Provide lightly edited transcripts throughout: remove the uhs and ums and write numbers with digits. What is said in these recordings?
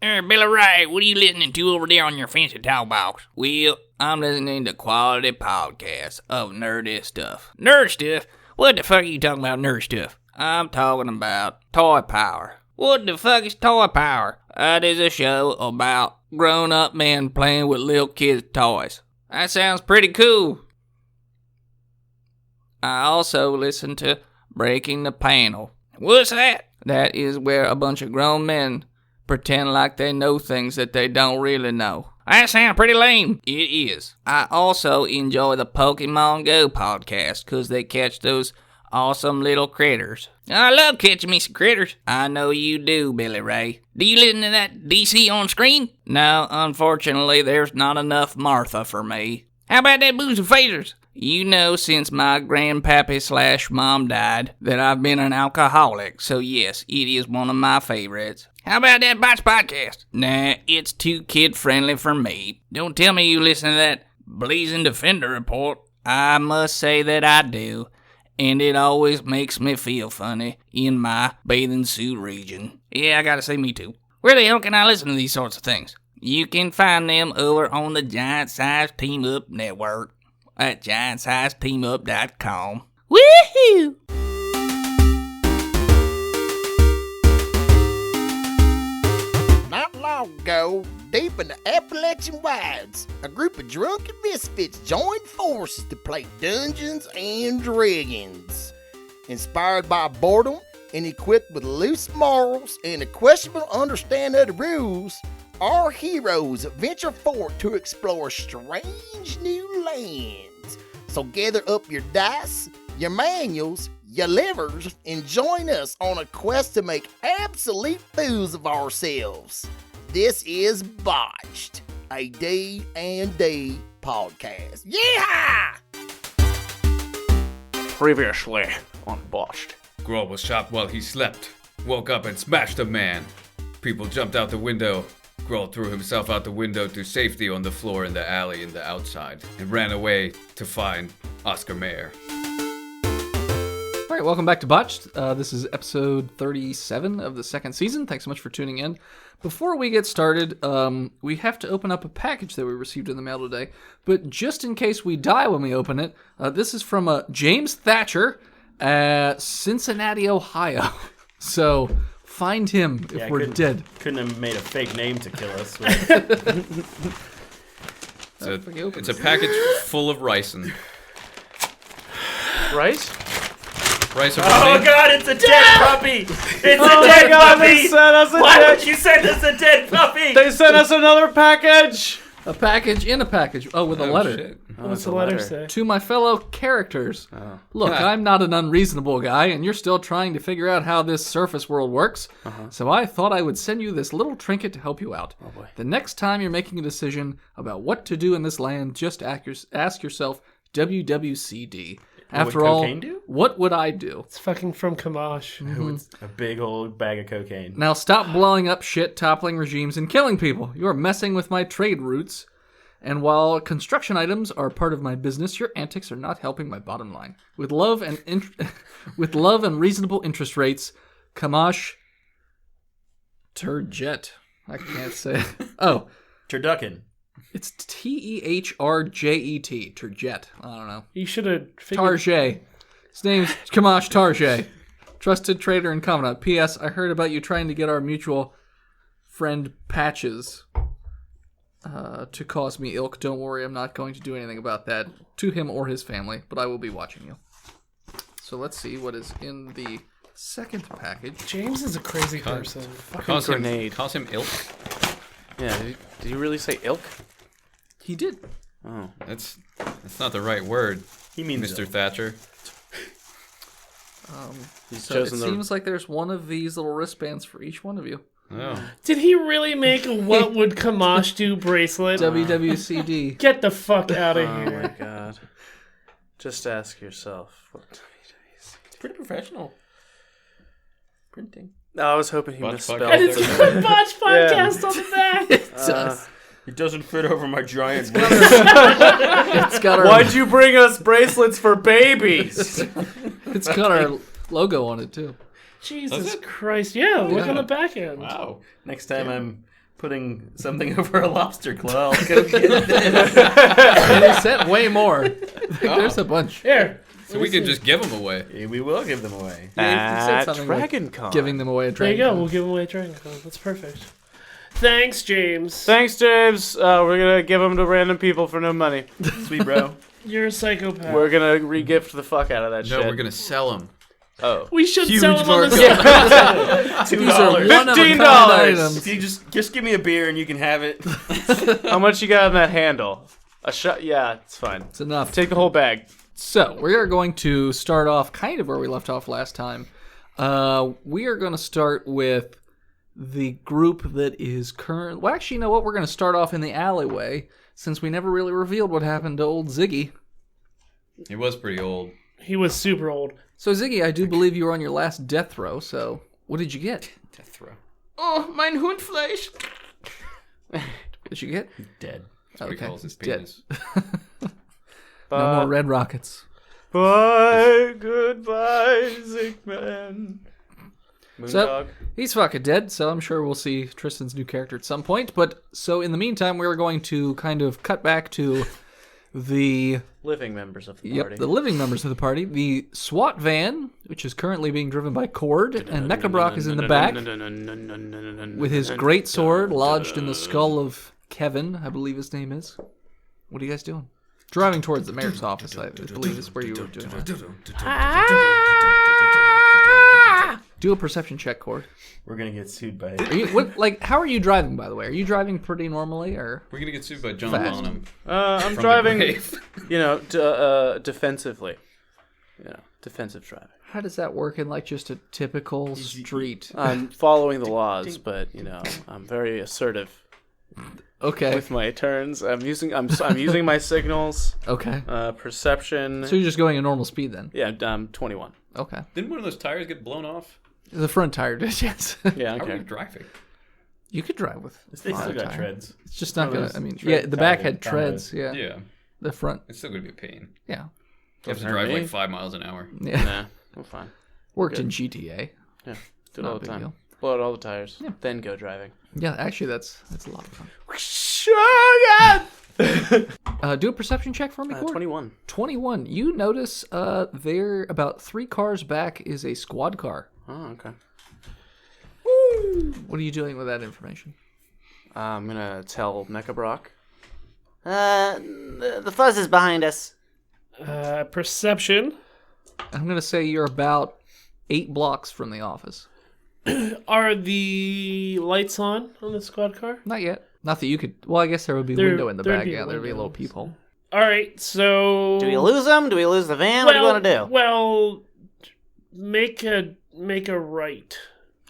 Billy Ray, what are you listening to over there on your fancy talk box? Well, I'm listening to quality podcasts of nerdy stuff. Nerd stuff? What the fuck are you talking about nerd stuff? I'm talking about Toy Power. What the fuck is Toy Power? That is a show about grown-up men playing with little kids' toys. That sounds pretty cool. I also listen to Breaking the Panel. What's that? That is where a bunch of grown men pretend like they know things that they don't really know. That sounds pretty lame. It is. I also enjoy the Pokemon Go podcast because they catch those awesome little critters. I love catching me some critters. I know you do, Billy Ray. Do you listen to that DC on screen? No, unfortunately, there's not enough Martha for me. How about that Booze and Phasers? You know, since my grandpappy/mom died, that I've been an alcoholic, so yes, it is one of my favorites. How about that Botched podcast? Nah, it's too kid-friendly for me. Don't tell me you listen to that Blazing Defender report. I must say that I do, and it always makes me feel funny in my bathing suit region. Yeah, I gotta say me too. Where the hell can I listen to these sorts of things? You can find them over on the Giant Size Team Up Network at giantsizeteamup.com. Woohoo! Not long ago, deep in the Appalachian wilds, a group of drunken misfits joined forces to play Dungeons and Dragons. Inspired by boredom and equipped with loose morals and a questionable understanding of the rules, our heroes venture forth to explore strange new lands. So gather up your dice, your manuals, your livers, and join us on a quest to make absolute fools of ourselves. This is Botched, a D&D podcast. Yeah! Previously on Botched. Grohl was shot while he slept, woke up and smashed a man. People jumped out the window. Grohl threw himself out the window to safety on the floor in the alley in the outside and ran away to find Oscar Mayer. All right, welcome back to Botched. This is episode 37 of the second season. Thanks so much for tuning in. Before we get started, we have to open up a package that we received in the mail today. But just in case we die when we open it, this is from James Thatcher at Cincinnati, Ohio. So find him if we're dead. Couldn't have made a fake name to kill us. It's a package full of ricin. Rice? Rice and Oh god, it's a dead puppy! It's a dead puppy! Why would you send us a dead puppy? They sent us another package! A package in a package. Oh, with a letter. Shit. What's the letter say? To my fellow characters. Oh. Look, I'm not an unreasonable guy, and you're still trying to figure out how this surface world works. So I thought I would send you this little trinket to help you out. Oh boy. The next time you're making a decision about what to do in this land, just ask yourself WWCD. After all, cocaine do? what would I do? It's fucking from Kamash. A big old bag of cocaine. Now stop blowing up shit, toppling regimes, and killing people. You are messing with my trade routes. And while construction items are part of my business, your antics are not helping my bottom line. With love and reasonable interest rates, Kamash Turjet. I can't say it. Oh. Turducken. It's Tehrjet. Turjet. I don't know. You should have figured... Tarjay. His name's Kamash Tarjay. Trusted trader and confidant. P.S. I heard about you trying to get our mutual friend Patches to cause me ilk. Don't worry, I'm not going to do anything about that to him or his family, but I will be watching you. So let's see what is in the second package. James is a crazy person. Fucking grenade. Calls him ilk. Yeah, did you really say ilk? He did. Oh. That's not the right word. He means Mr. ilk. Thatcher. So it seems like there's one of these little wristbands for each one of you. Oh. Did he really make a what would Kamash do bracelet? WWCD. Get the fuck out of Oh here. my god. Just ask yourself. What It's pretty professional. Printing. No, I was hoping he Botched misspelled And it's it. got Botched podcast on the back. It doesn't fit over my giant It's got our Why'd you bring us bracelets for babies? it's got our logo on it too. Jesus Christ. Yeah, look on the back end. Wow. Next time I'm putting something over a lobster claw. I'll go get this. And he sent way more. There's a bunch. Here. So we can just give them away. Yeah, we will give them away. Yeah, he said something Dragon like Con. giving them away at There you Dragon go. We'll give away Dragon Con. That's perfect. Thanks, James. Thanks, James. We're gonna give them to random people for no money. Sweet bro. You're a psychopath. We're gonna regift the fuck out of that No, shit. we're gonna sell them. Oh. we should Huge sell them on the markup. side. These are $2. one-of-a-kind $15. items. If you just give me a beer and you can have it. How much you got on that handle? A shot? Yeah, it's fine. It's enough. Take the whole bag. So, we are going to start off kind of where we left off last time. We are going to start with the group that is current. Well, actually, you know what? We're going to start off in the alleyway, since we never really revealed what happened to old Ziggy. He was pretty old. He was super old. So, Ziggy, I do believe you were on your last death row, so what did you get? Death row. Oh, mein Hundfleisch. What did you get? Dead. That's what he calls his dead. penis. No more red rockets. Bye, goodbye, Zigman. Moondog. He's fucking dead, so I'm sure we'll see Tristan's new character at some point. But so in the meantime, we're going to kind of cut back to the Living members of the party. the living members of the party. The SWAT van, which is currently being driven by Cord, and Mecha Brock is in the back with his great sword lodged in the skull of Kevin, I believe his name is. What are you guys doing? Driving towards the mayor's office, I believe is where you were doing that. Do a perception check, Cord. We're gonna get sued by Are you, how are you driving, by the way? Are you driving pretty normally, or? We're gonna get sued by John Fast. Bonham. I'm from the driving, grave. defensively. Defensive driving. How does that work in like just a typical street? I'm following the laws, but I'm very assertive Okay. with my turns. I'm using my signals, Okay. perception. So you're just going at normal speed then? Yeah, I'm 21. Okay. Didn't one of those tires get blown off? The front tire did, yes. Yeah, How are you okay. driving? You could drive with. They still front got tire. treads. It's just not gonna. those I mean, tread yeah, the back tire had tires. treads. Yeah. Yeah. The front. It's still gonna be a pain. Yeah. You have to hurt drive me. like 5 miles an hour. Yeah. Nah, I'm fine. Worked in GTA. Yeah, do it Not all a the big time. deal. Blow out all the tires, then go driving. Yeah, actually, that's a lot of fun. Do a perception check for me, Cord. 21. 21. You notice there about 3 cars back is a squad car. Oh, okay. What are you doing with that information? I'm gonna tell Mecha Brock. The fuzz is behind us. Perception. I'm gonna say you're about 8 blocks from the office. Are the lights on the squad car? Not yet. Not that you could. Well, I guess there would be a window in the back. Yeah, there'd be a little peephole. All right, so Do we lose them? Do we lose the van? What do you want to do? Well, make a right.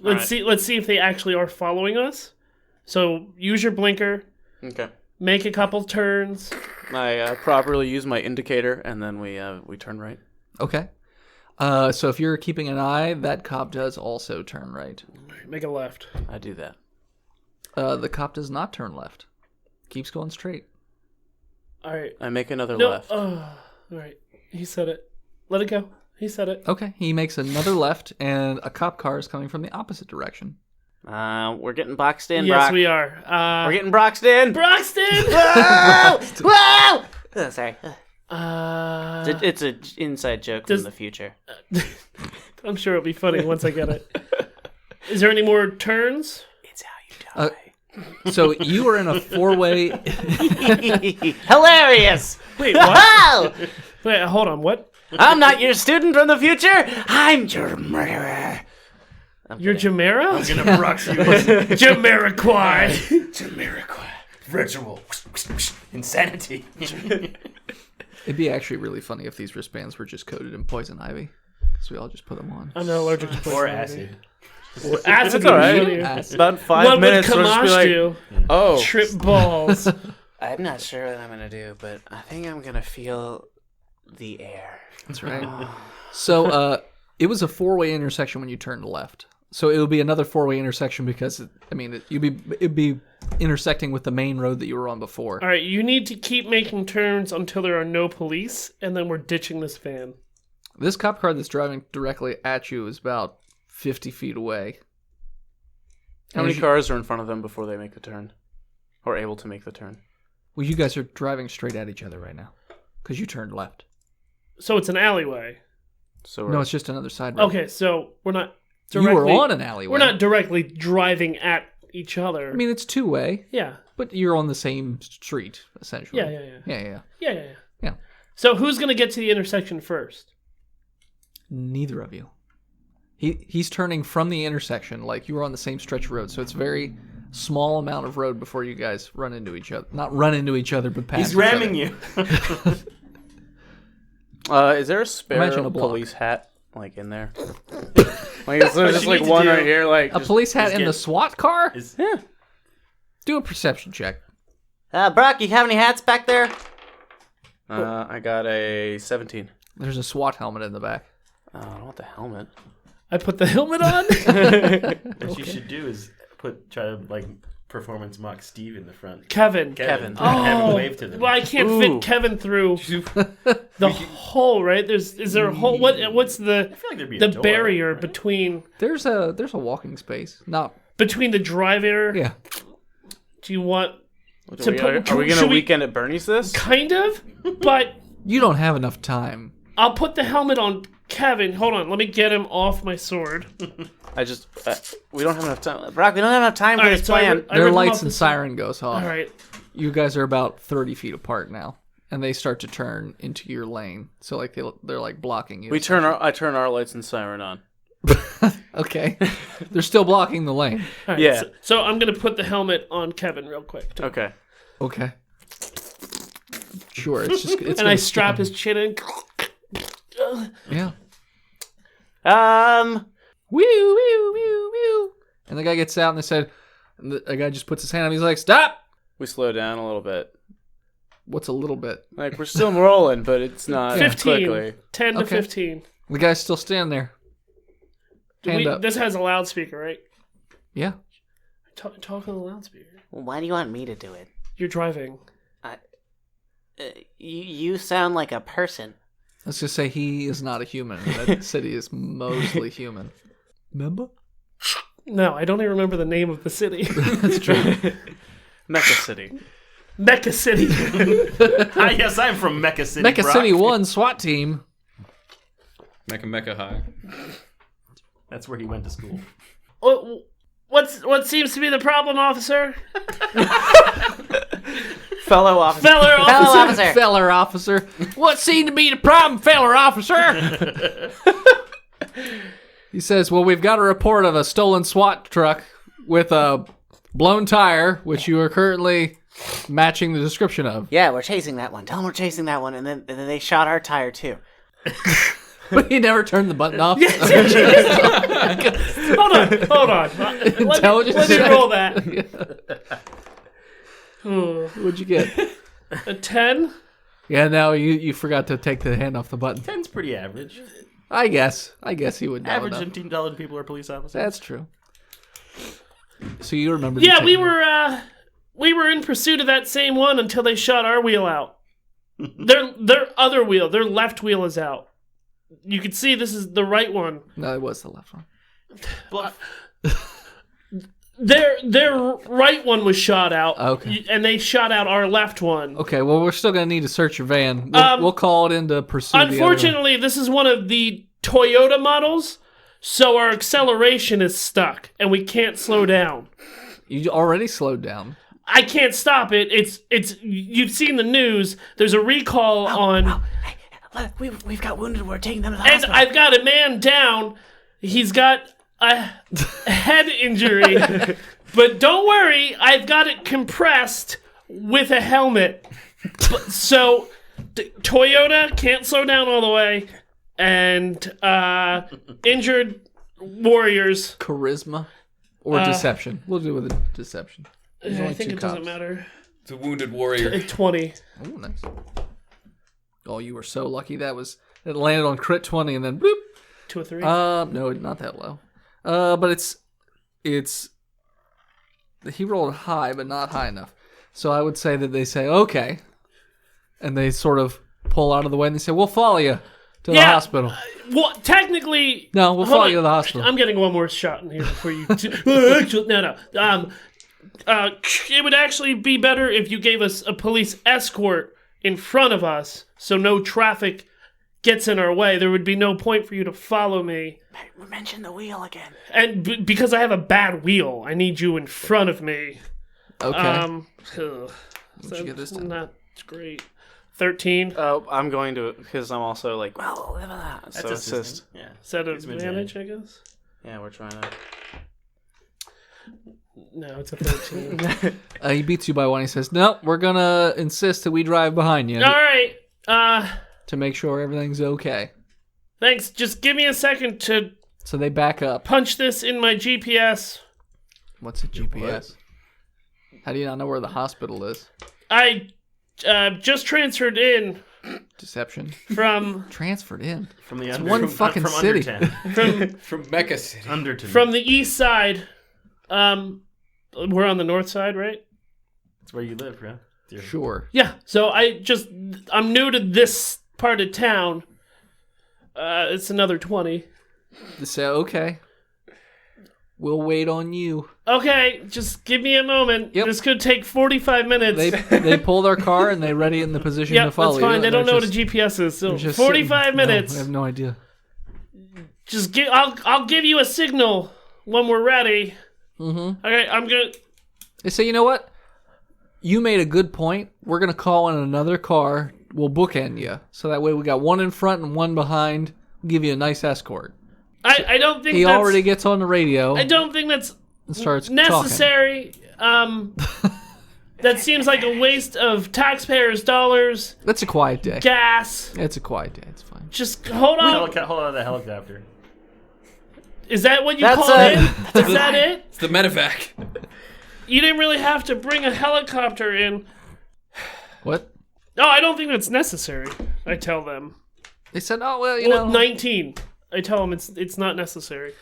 Let's see if they actually are following us. So use your blinker. Okay. Make a couple turns. I properly use my indicator, and then we turn right. Okay. So if you're keeping an eye, that cop does also turn right. Make a left. I do that. The cop does not turn left. Keeps going straight. All right. I make another No. left. All right. He said it. Let it go. He said it. Okay. He makes another left, and a cop car is coming from the opposite direction. We're getting boxed in, Yes, Brock. we are. We're getting Broxed in. Broxton. Whoa! Whoa! Oh, sorry. It's an inside joke does- from the future. I'm sure it'll be funny once I get it. Is there any more turns? It's how you die. So you are in a 4-way. Hilarious! Wait, what? Wow! Wait, hold on. What? I'm not your student from the future. I'm your murderer. You're Jamera? I'm gonna Brox you. Jamiroquai. Jamiroquai. Virtual. Insanity. It'd be actually really funny if these wristbands were just coated in poison ivy. So we all just put them on. I'm not allergic to poison Or ivy. acid. Or acid. It's all right. Funnier. Acid. About 5 What would minutes. We'll just be Kamash like, do? oh, Trip balls. I'm not sure what I'm gonna do, but I think I'm gonna feel the air. That's right. So it was a 4-way intersection when you turned left. So it would be another 4-way intersection because it'd be intersecting with the main road that you were on before. All right, you need to keep making turns until there are no police, and then we're ditching this van. This cop car that's driving directly at you is about 50 feet away. How many cars are in front of them before they make the turn? Or able to make the turn? Well, you guys are driving straight at each other right now. Because you turned left. So it's an alleyway. So No, it's just another side road. Okay, so we're not You directly... were on an alleyway. We're not directly driving at each other. I mean, it's two-way, yeah. but you're on the same street, essentially. Yeah. Yeah. Yeah. So who's going to get to the intersection first? Neither of you. He's turning from the intersection, like you were on the same stretch of road, so it's very small amount of road before you guys run into each other. Not run into each other, but pass He's each ramming other. you. Is there a spare Imagine a block. police hat, like, in there? Like, is there just, you like, need to one do- right here? Like, A police hat in the SWAT car? Yeah. Do a perception check. Brock, you have any hats back there? I got a 17. There's a SWAT helmet in the back. I don't want the helmet. I put the helmet on? What you should do is try to like performance mock Steve in the front. Kevin. Have him wave to them. Well, I can't fit Kevin through the hole, right? Is there a hole? What's the I feel like there'd be a door, barrier right? between There's a walking space. Not the driver? yeah. Do you want Are to we put? going to should we- weekend at Bernie's this? Kind of, but You don't have enough time. I'll put the helmet on Kevin. Hold on, let me get him off my sword. We don't have enough time. Brock, we don't have enough time for All right, this so I plan. rip Their him lights off and the- siren goes off. All right. You guys are about 30 feet apart now, and they start to turn into your lane. So like they're like blocking you. I turn our lights and siren on. Okay. They're still blocking the lane. All right, Yeah. So I'm gonna put the helmet on Kevin real quick. too. Okay. Okay. Sure. It's And I strap his chin in. Yeah. Woo, Woo, woo, woo. And the guy gets out, and they said, and the guy just puts his hand up. He's like, "Stop!" We slow down a little bit. What's a little bit? Like, we're still rolling, but it's not 15. quickly. 10 to Okay. 15. The guy's still standing there. Hand up. This has a loudspeaker, right? Yeah. Talk on the loudspeaker. Well, why do you want me to do it? You're driving. You sound like a person. Let's just say he is not a human. That city is mostly human. Remember? No, I don't even remember the name of the city. That's true. Mecca City. Mecca City. Yes, I'm from Mecca City. Mecca Brock. City 1 SWAT team. Mecca High. That's where he went to school. What seems to be the problem, officer? Fellow officer. Feller officer. Feller officer. What seemed to be the problem, feller officer? He says, well, we've got a report of a stolen SWAT truck with a blown tire, which you are currently matching the description of. Yeah, we're chasing that one. Tell them we're chasing that one, and then they shot our tire too. But he never turned the button off. Hold on. Let me roll that. What'd you get? A 10? Yeah, no, you forgot to take the hand off the button. 10's pretty average. I guess he would know Average enough. intelligent people are police officers. That's true. So you remember? Yeah, we were in pursuit of that same one until they shot our wheel out. Their other wheel, their left wheel is out. You can see this is the right one. No, it was the left one. Their right one was shot out. Okay. And they shot out our left one. Okay, well, we're still gonna need to search your van. We'll call it in to pursue. Unfortunately, this is one of the Toyota models, so our acceleration is stuck and we can't slow down. You already slowed down. I can't stop it. It's. You've seen the news. There's a recall on. Hey, we've got wounded. We're taking them to the And hospital. I've got a man down. He's got a head injury. But don't worry, I've got it compressed with a helmet. So, Toyota can't slow down all the way. And injured warriors. Charisma or deception? We'll do it with a deception. There's I only think two it doesn't cops. matter. It's a wounded warrior. 20. Oh, nice. Oh, you were so lucky. It landed on crit 20 and then boop. 2 or 3. No, not that low. But it's he rolled high, but not high enough. So I would say that they say okay, and they sort of pull out of the way and they say, "We'll follow you." To the hospital. Well, technically... No, we'll hold follow on. you to the hospital. I'm getting one more shot in here before you... No. It would actually be better if you gave us a police escort in front of us so no traffic gets in our way. There would be no point for you to follow me. Mention the wheel again. And because I have a bad wheel, I need you in front of me. Okay. What'd you get this time? Not great. 13. Oh, I'm going to, because I'm also like, well, That's so assist. Yeah. Is that an It's advantage, I guess? Yeah, we're trying to. No, it's a 13. He beats you by 1. He says, "No, we're gonna insist that we drive behind you All right. to make sure everything's okay." Thanks. Just give me a second to So they back up. punch this in my GPS. What's a GPS? How do you not know where the hospital is? I just transferred in Deception. from Transferred in. From the one fucking city. From Mecca City. Underton. from the east side. We're on the north side, right? That's where you live, yeah? Sure. Yeah. So I'm new to this part of town. It's another 20. They say, "Okay, we'll wait on you." Okay, just give me a moment. Yep. This could take 45 minutes. They pull their car and they ready it in the position to Yep, follow that's fine. you. They and don't know they're what a GPS is. So just 45 sitting- minutes. No, I have no idea. Just I'll give you a signal when we're ready. Mm-hmm. Okay, I'm gonna. They say, "You know what? You made a good point. We're gonna call in another car. We'll bookend you, so that way we got one in front and one behind. We'll give you a nice escort." I don't think He that's, already gets on the radio I don't think that's and starts talking. necessary. That seems like a waste of taxpayers' dollars, That's a quiet day. gas. It's a quiet day. It's fine. Just hold on. Hold on to the helicopter. Is that what you That's called it. in? Is that it? It's the medevac. You didn't really have to bring a helicopter in. What? No, I don't think that's necessary. I tell them. They said, "Oh well, you Well, know, 19. I tell them it's not necessary.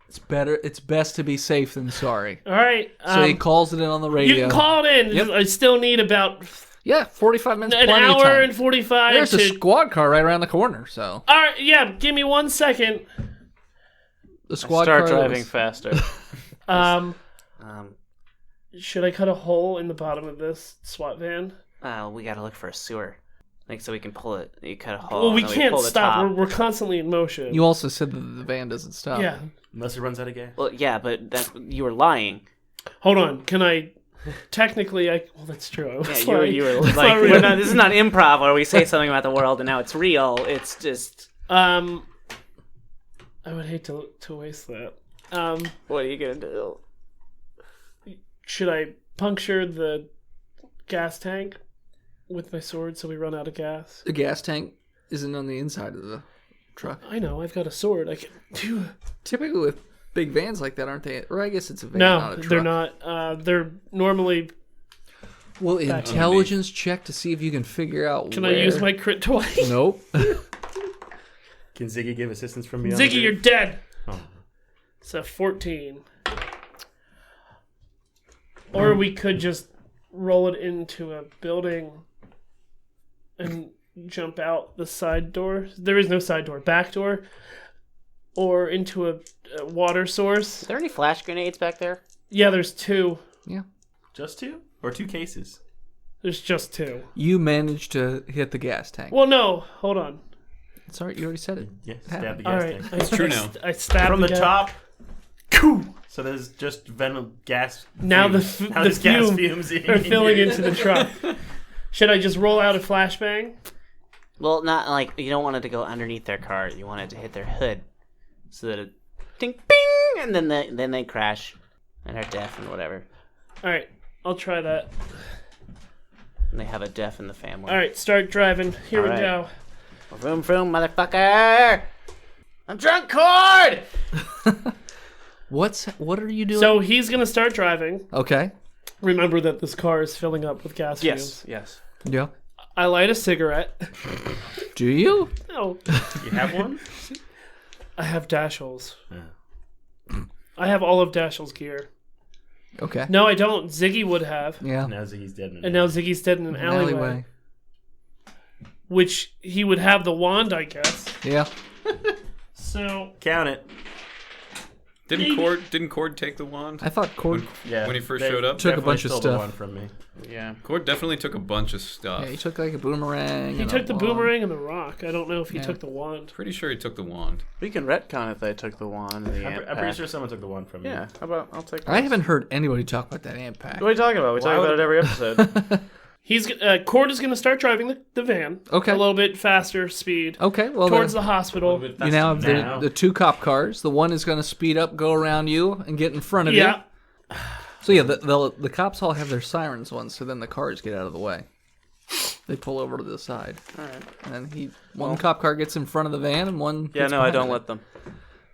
it's better. It's best to be safe than sorry." All right. So he calls it in on the radio. You can call it in. Yep. I still need about 45 minutes. an plenty of hour time. and 45 There's to. a squad car right around the corner. So All right, yeah. Give me 1 second. the squad Start car. driving faster. Should I cut a hole in the bottom of this SWAT van? We gotta look for a sewer. Like, so we can pull it. You cut a hole. Well, we and then can't pull the stop. top. We're constantly in motion. You also said that the van doesn't stop. Yeah. Unless it runs out of gas. Well, yeah, but you were lying. Hold on. Can I? Technically, I. Well, that's true. I Yeah, was you were, lying. you were That's like, not real. this is not improv where we say something about the world and now it's real. It's just, I would hate to waste that. what are you gonna do? Should I puncture the gas tank with my sword so we run out of gas? The gas tank isn't on the inside of the truck. I know. I've got a sword. I can do. Typically with big vans like that, aren't they? Or I guess it's a van, not No, a truck. they're not. They're normally. Well, intelligence check to see if you can figure out. Can where... I use my crit twice? Nope. Can Ziggy give assistance from beyond? Ziggy, you're dead. Oh. It's a 14. Or we could just roll it into a building and jump out the side door. There is no side door, back door. Or into a water source. Is there any flash grenades back there? Yeah, there's 2. Yeah. Just 2? Or 2 cases? There's just 2. You managed to hit the gas tank. Well, no, hold on. It's alright, you already said it. Yeah, Happened. stab the All gas right, tank. It's true now. I stabbed From the guy. top. Coo! So there's just venom gas. Now the fumes. Now the there's gas fume fumes are filling into the truck. Should I just roll out a flashbang? Well, not like, you don't want it to go underneath their car. You want it to hit their hood. So that it, ding, bing, and then they crash and are deaf and whatever. All right, I'll try that. And they have a deaf in the family. All right, start driving. Here All we right. go. Vroom, vroom, motherfucker! I'm drunk, cord! What are you doing? So he's gonna start driving. Okay. Remember that this car is filling up with gas fumes. Yes. Yeah. I light a cigarette. Do you? No, You have one? I have Dashiell's. I have all of Dashiell's gear. Okay. No, I don't. Ziggy would have. Yeah. Now Ziggy's dead. And now Ziggy's dead in an alleyway. which he would have the wand, I guess. Yeah. So Count it. Didn't Cord take the wand? I thought Cord. Yeah. When he first they showed up? Took a definitely bunch of stole stuff. the one from me. Yeah. Cord definitely took a bunch of stuff. Yeah, he took like a boomerang. he and took a the wand. boomerang and the rock. I don't know if he Yeah. took the wand. Pretty sure he took the wand. We can retcon if they took the wand. And the I'm ant pretty pack. sure someone took the one from me. Yeah. How about I'll take. I this. haven't heard anybody talk about that ant pack. What are you talking about? We talk about it every episode. Cord is going to start driving the van. Okay. A little bit faster speed Okay, well towards then, the hospital. you now have the two cop cars. The one is going to speed up, go around you, and get in front of Yeah. you. So yeah, the cops all have their sirens on, so then the cars get out of the way. They pull over to the side. All right. And then one cop car gets in front of the van, and one. Yeah, gets no, I behind don't it. let them.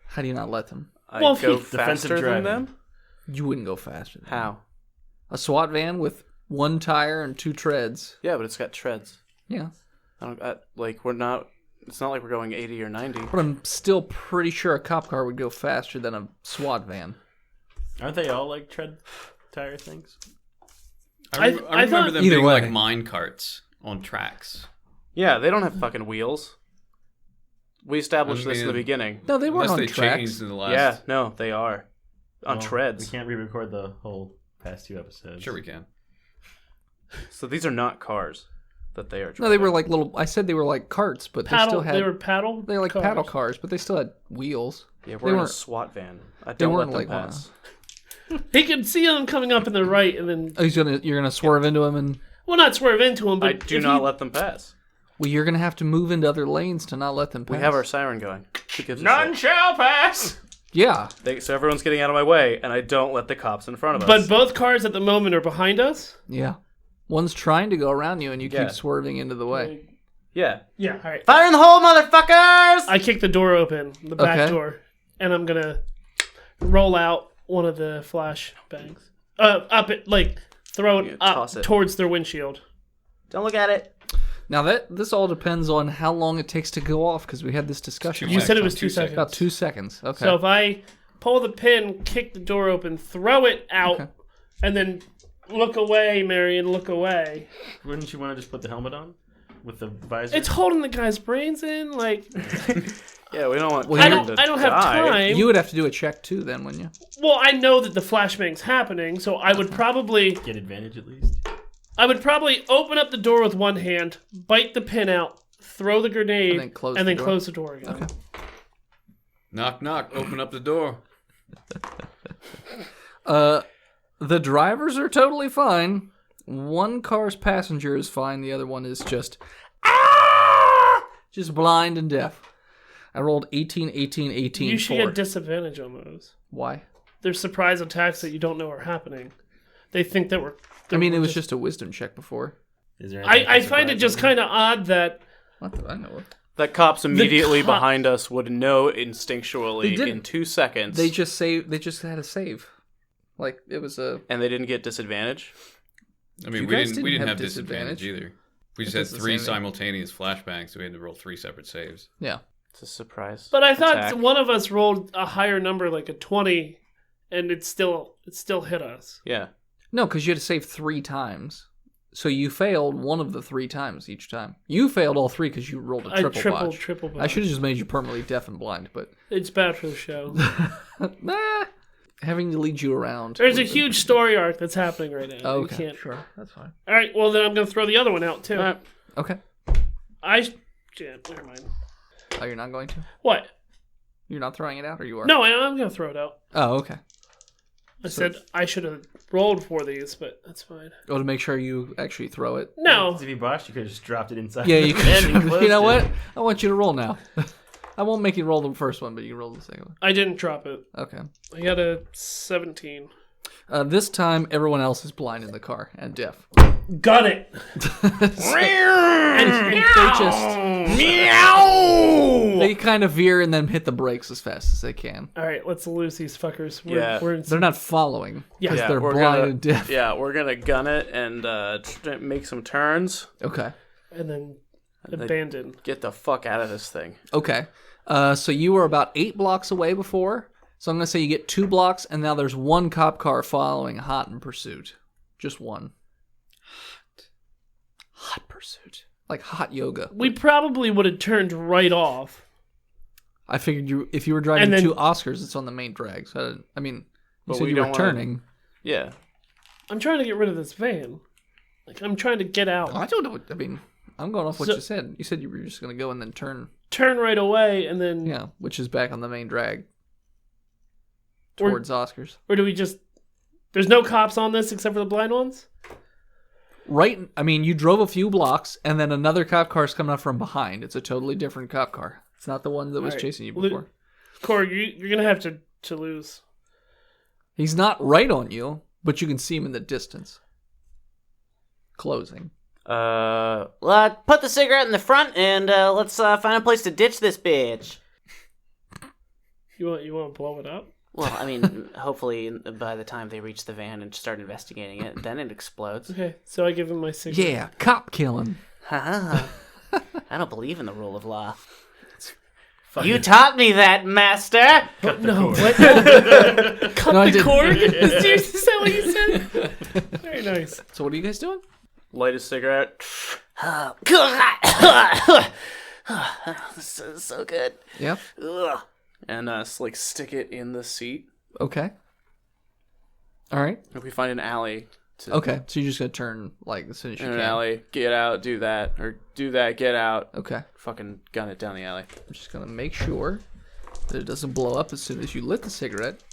How do you not let them? I Well, go defensive faster than driving. them. You wouldn't go faster. than How? a SWAT van with one tire and two treads. Yeah, but it's got treads. Yeah. We're not. It's not like we're going 80 or 90. But I'm still pretty sure a cop car would go faster than a SWAT van. Aren't they all like tread tire things? I thought- remember them Either being way. like mine carts on tracks. Yeah, they don't have fucking wheels. We established I this in the mean, beginning. No, they weren't Unless on they tracks. changed in the last. Yeah, no, they are on Well, treads. We can't re-record the whole past 2 episodes. Sure we can. So these are not cars that they are. No, they were driving. like little. I said they were like carts, but they still Paddle. had. They were paddle. They're like cars. paddle cars, but they still had wheels. Yeah, they we're in a weren't- SWAT van. I don't weren't let them like pass. He could see them coming up in the right, and then You're gonna swerve into them, and not swerve into them, but I do if not he- let them pass. well, you're gonna have to move into other lanes to not let them pass. We have our siren going. Who gives a None shit? shall pass. Yeah, So everyone's getting out of my way, and I don't let the cops in front of us. But both cars at the moment are behind us. yeah. One's trying to go around you, and you Yeah. keep swerving into the way. yeah, Yeah. All right. fire in the hole, motherfuckers! I kick the door open, the back Okay. door, and I'm gonna roll out one of the flash bangs. Up it, like throw Yeah, it up toss it. towards their windshield. Don't look at it. Now this all depends on how long it takes to go off, because we had this discussion. You said it was 2 2 seconds. About 2 seconds. Okay. So if I pull the pin, kick the door open, throw it out, Okay. and then look away, Marion, look away. Wouldn't you want to just put the helmet on with the visor? It's holding the guy's brains in. Like Yeah, we don't want. Well, I Karen don't to have die. time. you would have to do a check too, then, wouldn't you? Well, I know that the flashbang's happening, so I would probably Get advantage at least. open up the door with one hand, bite the pin out, throw the grenade, And then close and the then door. close the door again. Okay. Knock, knock. Open up the door. The drivers are totally fine. One car's passenger is fine. The other one is just blind and deaf. I rolled 18, 18, 18, You should 4. get disadvantage on those. Why? There's surprise attacks that you don't know are happening. They think that we're. I mean, it was just a wisdom check before. Is there anything I to find it surprise just them? kind of odd that Not that I know of. The cops immediately cop- behind us would know instinctually They didn't. in 2 seconds. They just had a save. Like it was a. and they didn't get disadvantage. I mean, You we guys didn't didn't have have disadvantage disadvantage. either. We just It's had the 3 same thing. simultaneous flashbangs, so we had to roll 3 separate saves. Yeah. It's a surprise. But I thought attack. one of us rolled a higher number, like a 20, and it still hit us. Yeah. No, because you had to save 3 times. So you failed one of the 3 times each time. You failed all 3 because you rolled a I triple botch. triple. I should have just made you permanently deaf and blind, but It's bad for the show. having to lead you around. There's a would've huge story arc that's happening right now. been- Oh, You okay, can't. sure, that's fine. All right, well then I'm gonna throw the other one out too. All right. Okay. Never mind. Oh, you're not going to? What? You're not throwing it out, or you are? No, I'm gonna throw it out. Oh, okay. I said I should have rolled for these, but that's fine. Oh, to make sure you actually throw it. No, If you botched, you could have just dropped it inside. Yeah, the you van and could. closed You know it. what? I want you to roll now. I won't make you roll the first one, but you roll the second one. I didn't drop it. Okay. I got a 17. This time, everyone else is blind in the car and deaf. Got it. And they just they kind of veer and then hit the brakes as fast as they can. All right, let's lose these fuckers. Yeah. We're in They're not following Yeah. because they're we're blind gonna, and deaf. Yeah, we're gonna gun it and make some turns. Okay. and then they- abandon. Get the fuck out of this thing. Okay. So you were about 8 blocks away before. So I'm going to say you get 2 blocks, and now there's 1 cop car following hot in pursuit. Just one. Hot pursuit. like hot yoga. We probably would have turned right off. I figured if you were driving And then- to Oscars, it's on the main drag. So I mean, you But said we you were don't wanna- turning. Yeah. I'm trying to get rid of this van. Like, I'm trying to get out. I don't know. I mean, I'm going off what So- you said. You said you were just going to go and then turn. Turn right away, and then... Yeah, which is back on the main drag Or- towards Oscars. Or do we just... There's no cops on this except for the blind ones? Right. I mean, you drove a few blocks, and then another cop car is coming up from behind. It's a totally different cop car. It's not the one that was Alright. chasing you before. Corey, you're going to have to lose. He's not right on you, but you can see him in the distance. Closing. Well, put the cigarette in the front and let's find a place to ditch this bitch. You want to blow it up? Well, I mean, hopefully by the time they reach the van and start investigating it, then it explodes. Okay, so I give him my cigarette. Yeah, cop killing. Haha. I don't believe in the rule of law. You taught me that, master! No, what? Cut No, I the didn't. cord? Is that what you said? Very nice. So what are you guys doing? Light a cigarette. This is so good. Yeah. Ugh. And like stick it in the seat. Okay. All right. If we find an alley. Okay. So you're just gonna turn like as soon as you In can. an alley, get out, do that, or do that, get out. Okay. Fucking gun it down the alley. I'm just gonna make sure that it doesn't blow up as soon as you lit the cigarette,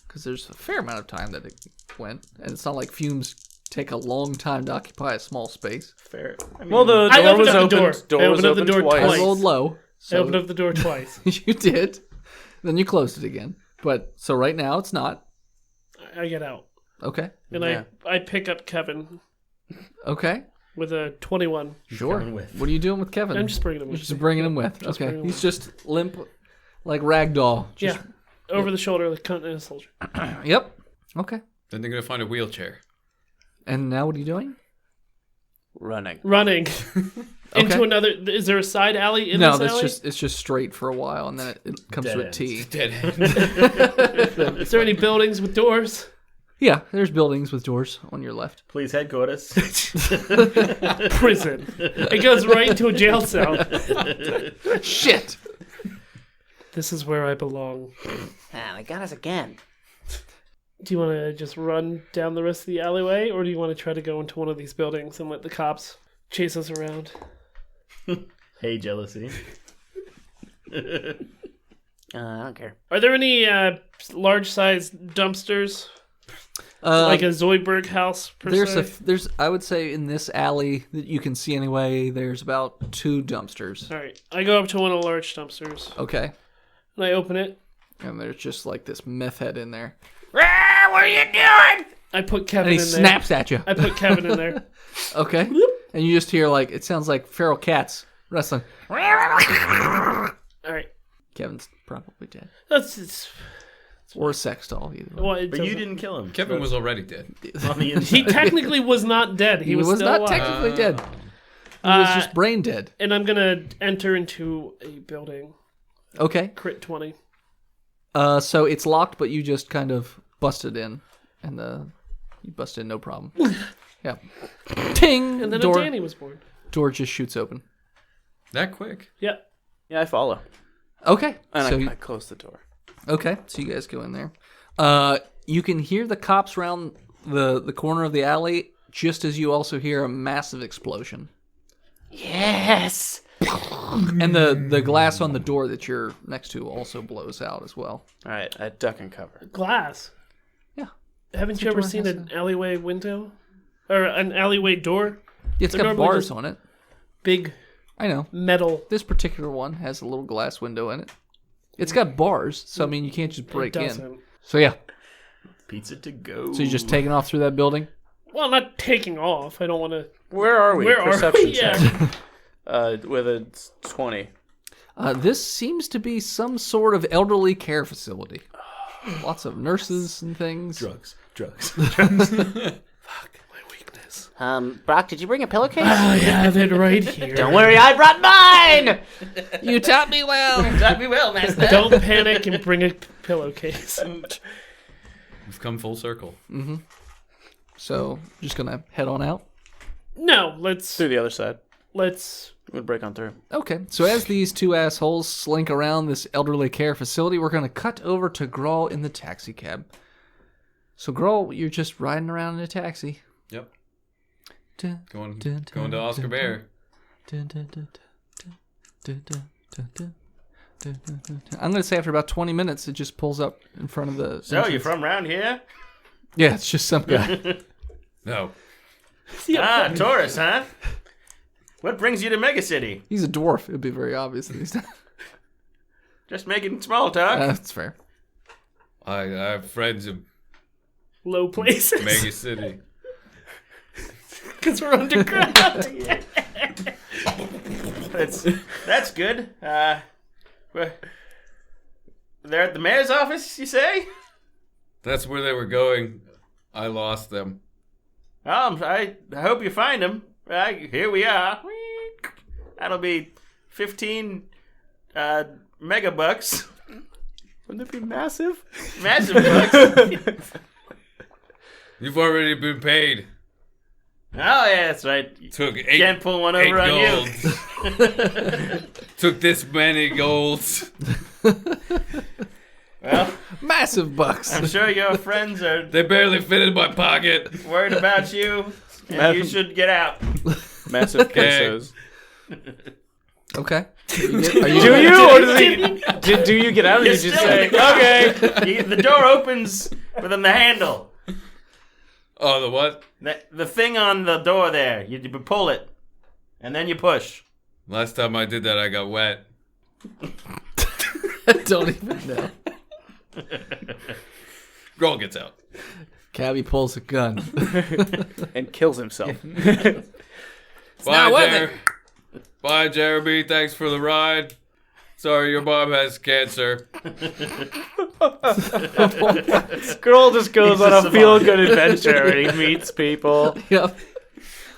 because there's a fair amount of time that it went, and it's not like fumes take a long time to occupy a small space. Fair. I mean, Well, the I door opened was up the open. door. I Door was opened up the open door twice. I twice. rolled low. I opened up the door twice. You did. Then you closed it again. But so right now it's not. I get out. Okay. And Yeah. I pick up Kevin Okay. with a 21. Sure. coming with. What are you doing with Kevin? I'm just bringing him You're with just me. bringing him with. Okay. bringing him He's just limp, like ragdoll. Just, Yeah. Over the shoulder like a soldier. Yep. Okay. Then they're gonna find a wheelchair. And now what are you doing? Running. Running. Into Okay. another... Is there a side alley in No, this that's alley? it's just straight for a while, and then it comes Dead with ends. tea. Dead end. Is there any buildings with doors? Yeah, there's buildings with doors on your left. Please headquarters. Prison. It goes right into a jail cell. Shit. This is where I belong. Man, they got us again. Do you want to just run down the rest of the alleyway, or do you want to try to go into one of these buildings and let the cops chase us around? Hey, jealousy. I don't care. Are there any large-sized dumpsters, like a Zoidberg house per se? There's I would say in this alley that you can see anyway, there's about 2 dumpsters. All right, I go up to one of the large dumpsters Okay. and I open it. And there's just like this meth head in there. I put Kevin And he in snaps at you. there. I put Kevin in there. Okay. And you just hear like it sounds like feral cats wrestling. All right, Kevin's probably dead. it's Or a sex doll either. well, it But you doesn't- didn't kill him. Kevin was already dead. on the inside. He technically was not dead. He was still not alive. technically dead. He was Uh, just brain dead. And I'm gonna enter into a building. Okay. Crit 20. So it's locked, but you just kind of busted in, and you busted in no problem. Yeah. Ting. And then door a Danny was born. door just shoots open. That quick? Yep. Yeah, I follow. Okay. And So I close the door. okay. So you guys go in there. You can hear the cops round the corner of the alley, just as you also hear a massive explosion. Yes! And the glass on the door that you're next to also blows out as well. All right, I duck and cover. Glass. Yeah. Haven't That's you what ever door seen has an alleyway window? Or an alleyway door? It's They're got normally bars just- on it. Big I know. metal. This particular one has a little glass window in it. It's got bars, so I mean you can't just break It in. doesn't. So yeah. Pizza to go. So you're just taking off through that building? Well, I'm not taking off. I don't want to. Where are we? Where are Perception we? check. Yeah. With a 20. This seems to be some sort of elderly care facility. Lots of nurses and things. drugs. My weakness. Brock, did you bring a pillowcase? I have it right here. Don't worry, I brought mine! You taught me well. Taught me well, master. Don't panic and bring a pillowcase. We've come full circle. So just gonna head on out. No, let's. Through the other side. let's... We'll break on through. Okay, so as these two assholes slink around this elderly care facility, we're going to cut over to Grawl in the taxi cab. So, Grawl, you're just riding around in a taxi. Yep. Dun, Going dun, to Oscar dun, Bear. dun, dun, dun, dun, dun, dun, dun, dun, dun, dun, dun. I'm going to say after about 20 minutes, it just pulls up in front of the... So, you entrance. from around here? Yeah, it's just some guy. No. Tourist, huh? What brings you to Mega City? He's a dwarf. It'd be very obvious that he's not. Just making small talk. That's fair. I have friends in Low places. Mega City. Because we're underground. That's good. They're at the mayor's office, you say? That's where they were going. I lost them. I hope you find them. Here we are. That'll be 15 megabucks. Wouldn't it be massive? Massive bucks. You've already been paid. Oh, yeah, that's right. Took eight. Can't pull one over on you. golds. Took this many golds. Well, Massive bucks. I'm sure your friends are They barely fit in my pocket. worried about you, and you should get out. Massive Okay. pesos. Okay. Do you, or does he? Do you get out, or You're you just still say, in the car. okay? The door opens within the handle. Oh, the what? The thing on the door there. You pull it, and then you push. Last time I did that, I got wet. I don't even know. Grohl gets out. Cabby pulls a gun. And kills himself. Bye, Jeremy. Thanks for the ride. Sorry, your mom has cancer. Girl just goes He's on a a savant. feel-good adventure and he meets people Yep.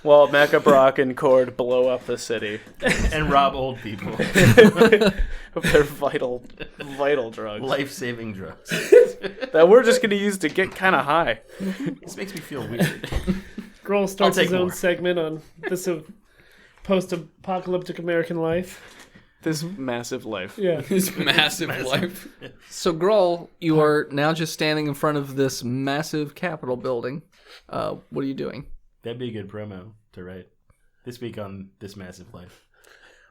while Mecha Brock and Cord blow up the city And rob old people. of their vital drugs Life-saving drugs. that we're just going to use to get kind of high. This makes me feel weird. Grohl starts take his own more. segment on this post-apocalyptic American life. This massive life. Yeah. His massive life. So, Grawl, you are now just standing in front of this massive Capitol building. What are you doing? That'd be a good promo to write. This week on This Massive Life.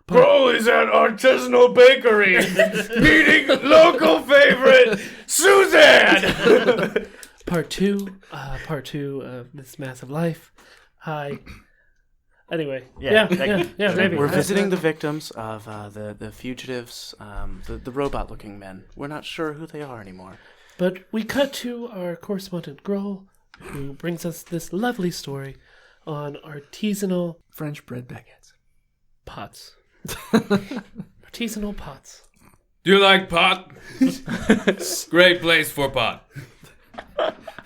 Broly's at artisanal bakery meeting local favorite Suzanne. Part two of This Massive Life. Hi. Anyway. Yeah, maybe. We're visiting the victims of the fugitives, the robot-looking men. We're not sure who they are anymore. But we cut to our correspondent, Grohl, who brings us this lovely story on artisanal French bread baguettes. pots. Artisanal pots. Do you like pot? Great place for pot.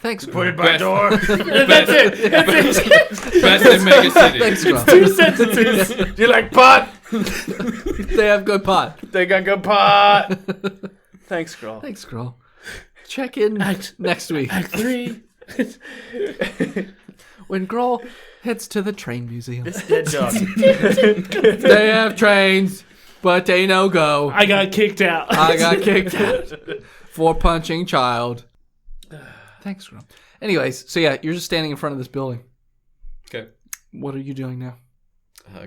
Thanks, Put Grawl. it by door. That's it. That's it. Best in Mega City. Thanks, Grawl. 2 sentences. Do you like pot? They have good pot. They got good pot. Thanks, girl. Thanks, Grawl. Check in next week Act 3. when Grawl heads to the train museum. This dead dog. They have trains, but they no go. I got kicked out. I got kicked out for punching child. Thanks, Grawl. Anyways, so yeah, you're just standing in front of this building. Okay. What are you doing now?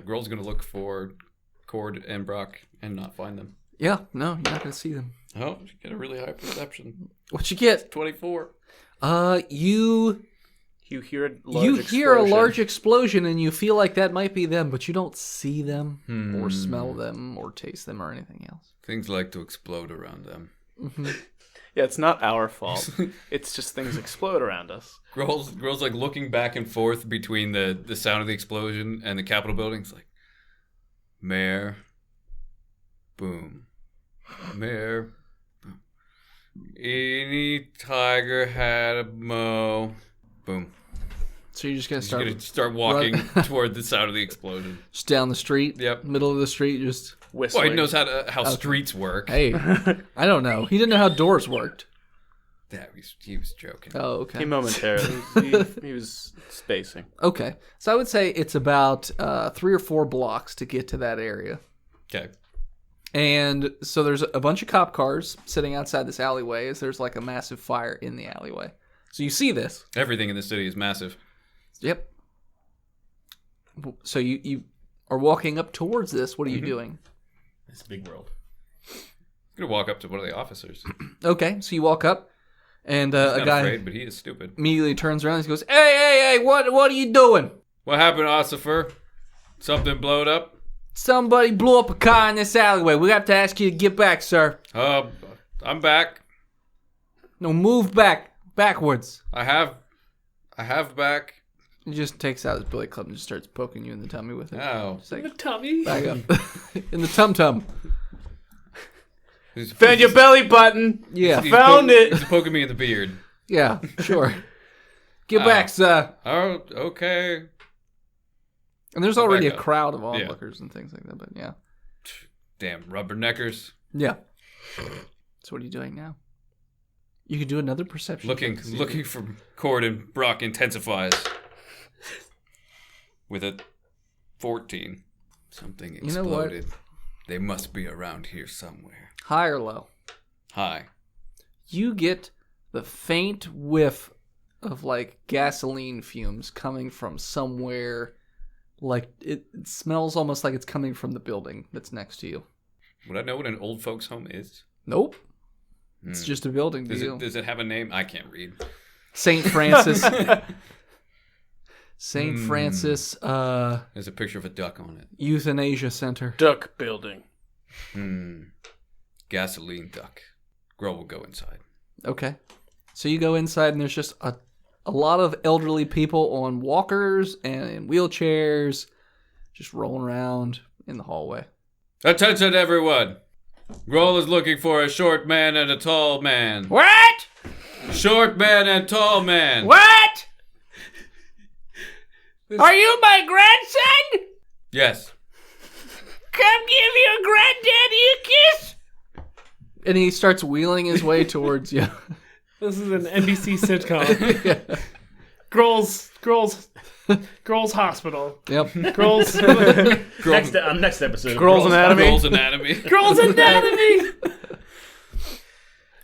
Grohl's gonna look for Cord and Brock and not find them. Yeah, no, you're not gonna see them. Oh, you get a really high perception. What you get? 24. You hear a large hear a large explosion and you feel like that might be them, but you don't see them or smell them or taste them or anything else. Things like to explode around them. Yeah, it's not our fault. It's just things explode around us. Grohl's like looking back and forth between the sound of the explosion and the Capitol buildings, like, Mayor, boom, Mayor, boom. Any tiger had a mo, boom. So you're just gonna You're gonna start walking toward the sound of the explosion. just down the street. Yep. Middle of the street, just Whistling. Well, he knows how streets work. hey. I don't know. He didn't know how doors worked. Yeah, he was joking. Oh, okay. He momentarily. he was spacing. Okay. So I would say it's about 3 or 4 blocks to get to that area. Okay. And so there's a bunch of cop cars sitting outside this alleyway as there's like a massive fire in the alleyway. So you see this. Everything in the city is massive. Yep. So you are walking up towards this. What are you doing? It's a big world. I'm gonna walk up to one of the officers. Okay. So you walk up, and He's a not guy afraid, but he is stupid. immediately turns around and goes, Hey, what are you doing? What happened, Ossifer? Something blowed up? Somebody blew up a car in this alleyway. We have to ask you to get back, sir. I'm back. No, move backwards. I have back. He just takes out his billy club and just starts poking you in the tummy with it. Oh. Just like, The tummy. back up. In the tum-tum. Found your belly button. Yeah. Found it. He's poking me in the beard. Yeah, sure. Get back, sir. Oh, okay. And there's already a back up. crowd of Yeah. onlookers and things like that, but yeah. Damn rubberneckers. Yeah. So what are you doing now? You could do another perception. Looking for Cord and Brock intensifies. With a 14. Something You know what? exploded. They must be around here somewhere. High or low? Hi. You get the faint whiff of like gasoline fumes coming from somewhere. Like it smells almost like it's coming from the building that's next to you. Would I know what an old folks home is? Nope. It's just a building to you. Does it have a name? I can't read. St. Francis. St. Francis There's a picture of a duck on it. Euthanasia Center. Duck building. Gasoline duck. Grow will go inside. Okay. So you go inside and there's just a lot of elderly people on walkers and in wheelchairs just rolling around in the hallway. Attention, everyone! Grohl is looking for a short man and a tall man. What? Short man and tall man. What? Are you my grandson? Yes. Come give your granddaddy a kiss. And he starts wheeling his way towards you. This is an NBC sitcom. Girls Hospital. Yep. Girls Next episode. Girls Anatomy. Girls Anatomy. Girls Anatomy.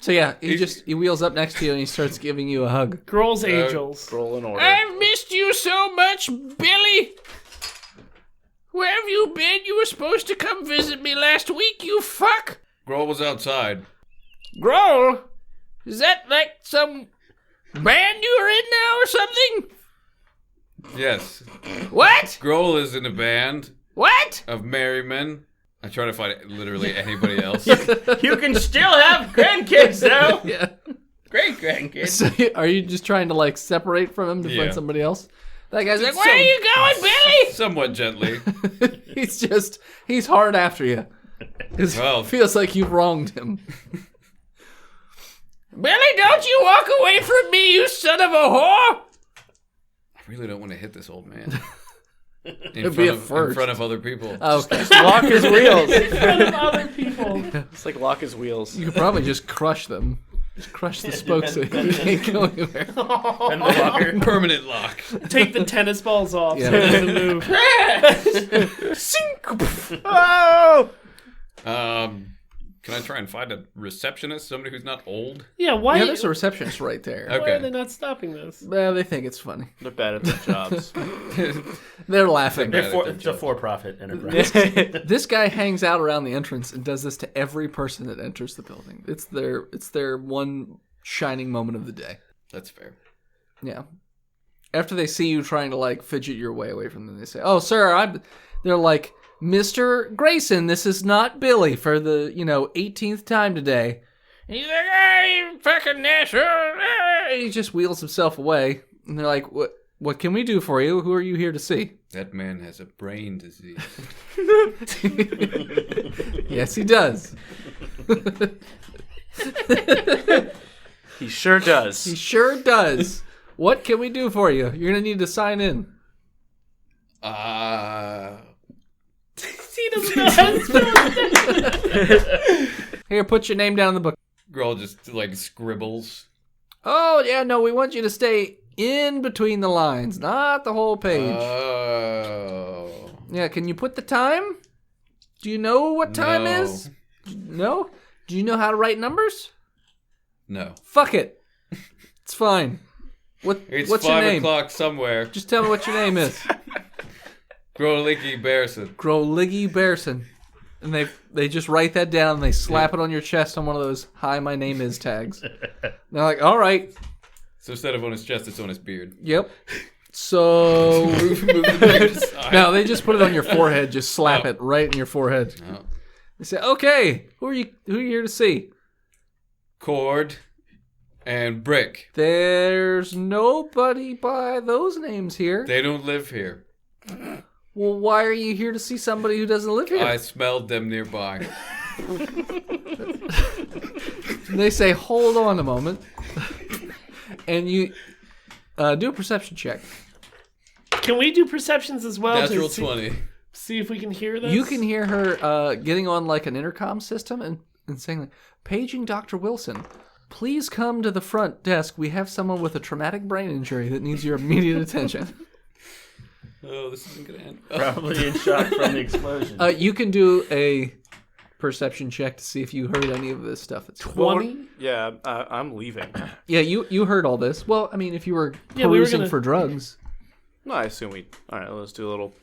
So yeah, he wheels up next to you and he starts giving you a hug. Girls Angels. Roll in order. I've missed you so much, Billy. Where have you been? You were supposed to come visit me last week, you fuck. Grohl was outside. Grohl? Is that like some band you are in now or something? Yes. What? Grohl is in a band What? of merrymen. I try to find literally anybody else. You can still have grandkids, though. Yeah. Great grandkids. So are you just trying to like separate from him to Yeah. find somebody else? That guy's like, Where are you going, Billy? Somewhat gently. he's hard after you. Well- It feels like you've wronged him. Billy, don't you walk away from me, you son of a whore! I really don't want to hit this old man. It'd be a In first. front of other people. Okay. Lock his wheels. In front of other people. It's like lock his wheels. You could probably just crush them. Just crush the spokes so you can't go anywhere. And the locker. Permanent lock. Take the tennis balls off Yeah. so it doesn't move. Oh! Can I try and find a receptionist? Somebody who's not old? Yeah, why, Yeah, there's a receptionist right there. why are Okay. they not stopping this? Well, they think it's funny. They're bad at their jobs. They're laughing. It's a for-profit enterprise. This guy hangs out around the entrance and does this to every person that enters the building. It's their one shining moment of the day. That's fair. Yeah. After they see you trying to like fidget your way away from them, they say, "Oh, sir, they're like, Mr. Grayson, this is not Billy for the 18th time today." He's like, you fucking asshole. He just wheels himself away, and they're like, "What can we do for you? Who are you here to see?" That man has a brain disease. Yes, he does. He sure does. He sure does. What can we do for you? You're gonna need to sign in. He doesn't know how to spell it. Here, put your name down in the book. Girl just like scribbles Oh, yeah, no, we want you to stay in between the lines, not the whole page. Oh. Yeah, can you put the time? Do you know what time No. is? No? Do you know how to write numbers? No. Fuck it. It's fine. It's What's your 5 name? o'clock somewhere. Just tell me what your name is. Groliggy Bearson. Groliggy Bearson. And they just write that down and they slap it on your chest on one of those "Hi, my name is" tags. And they're like, all right. So instead of on his chest, it's on his beard. Yep. So Move the beard aside. no, they just put it on your forehead. Just slap it right in your forehead. Oh. They say, "Okay, who are you here to see?" Cord and Brick. There's nobody by those names here. They don't live here. Well, why are you here to see somebody who doesn't live here? I smelled them nearby. And they say, "Hold on a moment," and you do a perception check. Can we do perceptions as well? Natural to 20. see if we can hear this? You can hear her getting on like an intercom system and saying, like, "Paging Dr. Wilson. Please come to the front desk. We have someone with a traumatic brain injury that needs your immediate attention." Oh, this isn't going to end. Probably in shock from the explosion. You can do a perception check to see if you heard any of this stuff. It's 20? Yeah, I'm leaving. Yeah, you heard all this. Well, I mean, if you were Yeah, we were perusing gonna- for drugs. No, I assume we. All right, let's do a little.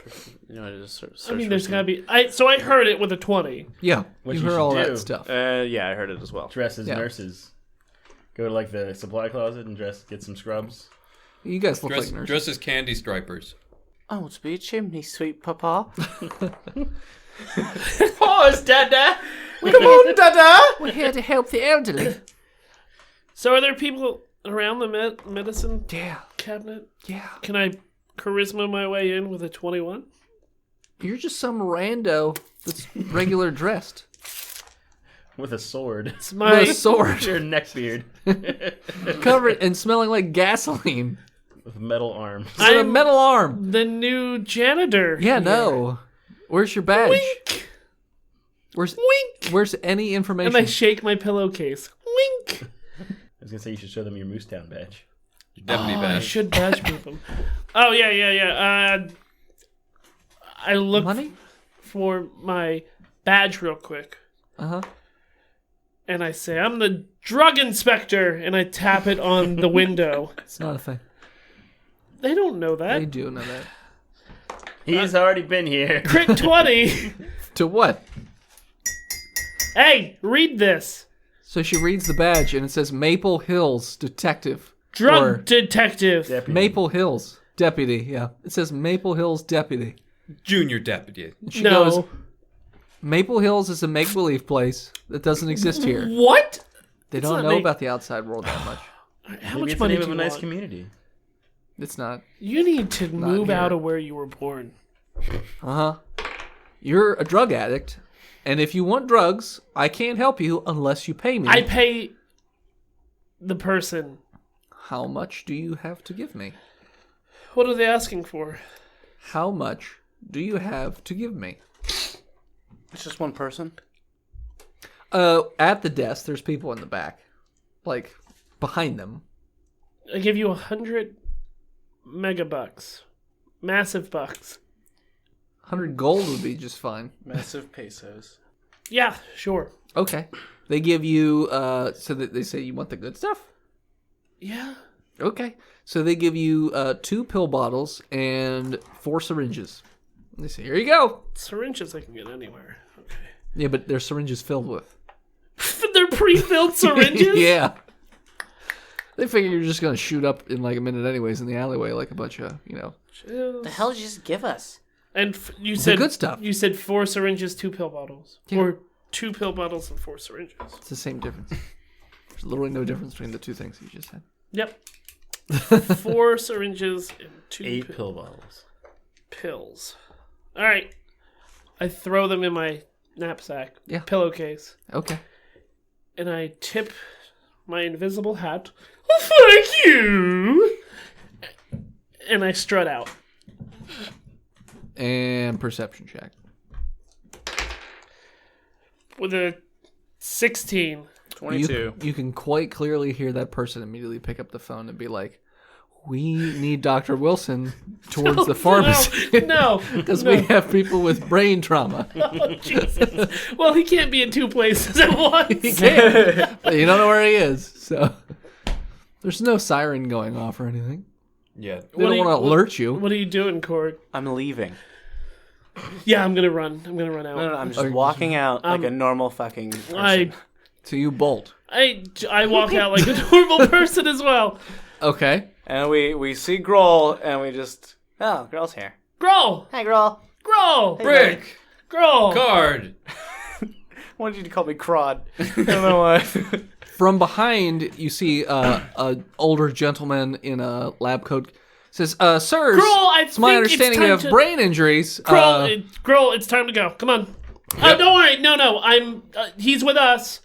Just sort of I mean, search there's for gotta be. So I heard it with a 20. Yeah, What you you heard should all do- that stuff. Yeah, I heard it as well. Dress as Yeah. nurses. Go to like the supply closet and get some scrubs. You guys look Dress, like nurses. dress as candy stripers. Oh, to be a chimney sweep, Papa. Pause, Dada! Come on, Dada! We're here to help the elderly. So are there people around the medicine Yeah, cabinet? yeah. Can I charisma my way in with a 21? You're just some rando that's regular dressed. With a sword. It's my With a sword. Your neckbeard. Covered and smelling like gasoline. With metal arms. With a metal arm. the new janitor. Yeah, here. no. Where's your badge? Wink. Where's Wink. Where's any And information? I shake my pillowcase. Wink. I was gonna say you should show them your Moose Town badge. Your deputy I badge. should badge proof them. Oh, yeah. I look Money? for my badge real quick. Uh-huh. And I say, I'm the drug inspector. And I tap it on the window. It's not a thing. They don't know that. They do know that. He's already been here. Crit 20. To what? Hey, read this. So she reads the badge and it says Maple Hills Detective. Drug Or detective. Deputy. Maple Hills Deputy, yeah. It says Maple Hills Deputy. Junior deputy. And she No. goes, Maple Hills is a make-believe place that doesn't exist here. What? They It's don't not know make- about the outside world that much. How Maybe much it's the money name do of a you nice want? community. It's not. You need to move here. out of where you were born. Uh-huh. You're a drug addict, and if you want drugs, I can't help you unless you pay me. I pay the person. How much do you have to give me? What are they asking for? How much do you have to give me? It's just one person. At the desk, there's people in the back. Like, behind them. I give you 100 megabucks. Massive bucks. 100 gold would be just fine. Massive pesos. Yeah, sure. Okay. They give you, so that they say you want the good stuff? Yeah. Okay. So they give you 2 pill bottles and 4 syringes. They say, here you go. Syringes I can get anywhere. Okay. Yeah, but they're syringes filled with. They're pre-filled syringes? Yeah. They figure you're just going to shoot up in like a minute anyways in the alleyway like a bunch of, The hell did you just give us? And you said good stuff. You said 4 syringes, 2 pill bottles. Yeah. Or 2 pill bottles and 4 syringes. It's the same difference. There's literally no difference between the two things you just said. Yep. 4 syringes and 2 8 pill bottles. pills. All right. I throw them in my knapsack, Yeah. pillowcase, Okay. and I tip my invisible hat. Oh, thank you! And I strut out. And perception check. With a 16. 22. You can quite clearly hear that person immediately pick up the phone and be like, we need Dr. Wilson towards the pharmacy. No. Because we have people with brain trauma. Oh, Jesus. Well, he can't be in two places at once. He can't. But you don't know where he is. So there's no siren going off or anything. Yeah. They don't want to alert you. What are you doing, Cord? I'm leaving. Yeah, I'm gonna run. I'm gonna run out. No, I'm just walking out like a normal fucking person. So you bolt. I walk out like a normal person as well. Okay. And we see Grohl, and we just... Oh, Grohl's here. Grohl! Hey, Grohl. Grohl! Brick! Grohl! Card! Why did you call me Crod? I don't know why. From behind, you see a older gentleman in a lab coat. Says, sirs, Grohl, it's my understanding you have brain injuries. Grohl, it's time to go. Come on. Yep. Don't worry. No. He's with us.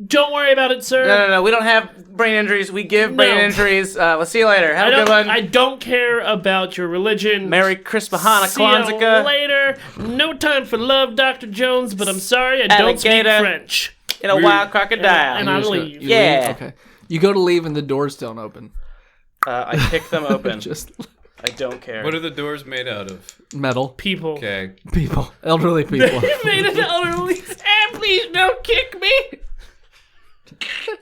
Don't worry about it, sir. No. We don't have brain injuries. We give brain injuries. We'll see you later. Have a good one. I don't care about your religion. Merry Christmas, Hanukkah, See you Kwanzaa. later. No time for love, Dr. Jones, but I'm sorry, I don't speak Alligator. French. In a wild crocodile. And I leave. You Yeah. leave? Okay. You go to leave and the doors don't open. I pick them open. Just I don't care. What are the doors made out of? metal. People. Okay. People. Elderly people. Made it elderly. Please don't kick me.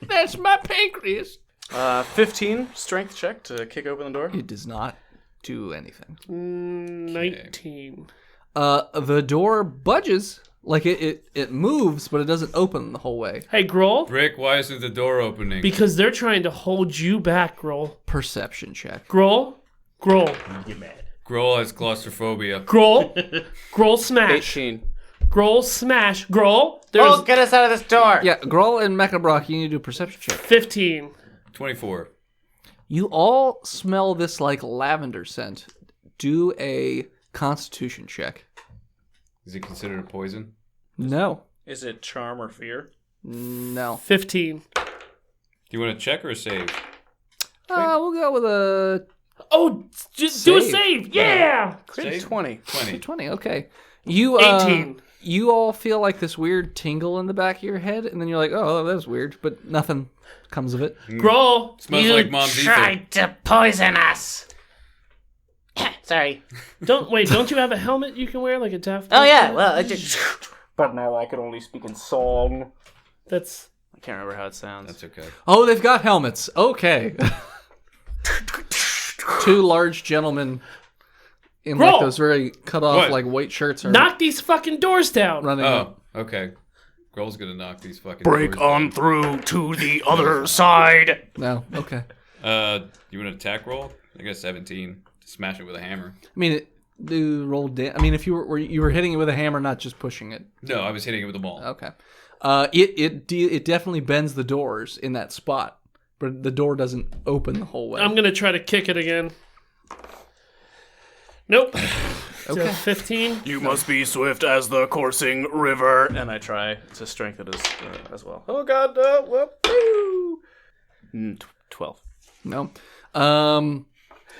That's my pancreas. 15 strength check to kick open the door. It does not do anything. 19. The door budges. Like it moves, but it doesn't open the whole way. Hey, Grohl? Rick, why isn't the door opening? Because they're trying to hold you back, Grohl. Perception check. Grohl? Get mad. Grohl has claustrophobia. Grohl smash. 18. Grohl smash. Grohl? Oh, get us out of this door! Yeah, Grohl and Mecha Brock, you need to do a perception check. 15. 24. You all smell this like lavender scent. Do a constitution check. Is it considered a poison? No. Is it charm or fear? No. 15. Do you want to check or save? We'll go with a Oh, just do a Save. save. Yeah. Save? 20. 20. 20. Okay. You 18. You all feel like this weird tingle in the back of your head, and then you're like, "Oh, that's weird," but nothing comes of it. Grohl. Smells like mom's ether. to poison us. Sorry. Don't you have a helmet you can wear like a tough? Oh yeah, well, I just... But now I can only speak in song. That's I can't remember how it sounds. That's okay. Oh, they've got helmets. Okay. Two large gentlemen in like Grohl! those very cut off What? like white shirts are knock these fucking doors down. running. Oh, okay. Grohl's gonna knock these fucking Break doors on down. through to the other side. No. Okay. You want to attack roll? I guess 17. Smash it with a hammer. I mean, do roll. I mean, if you were hitting it with a hammer, not just pushing it. No, I was hitting it with a ball. Okay. It definitely bends the doors in that spot, but the door doesn't open the whole way. I'm gonna try to kick it again. Nope. Okay. 15. You must be swift as the coursing river. And I try to strengthen it as well. Oh god, whoop, 12. No.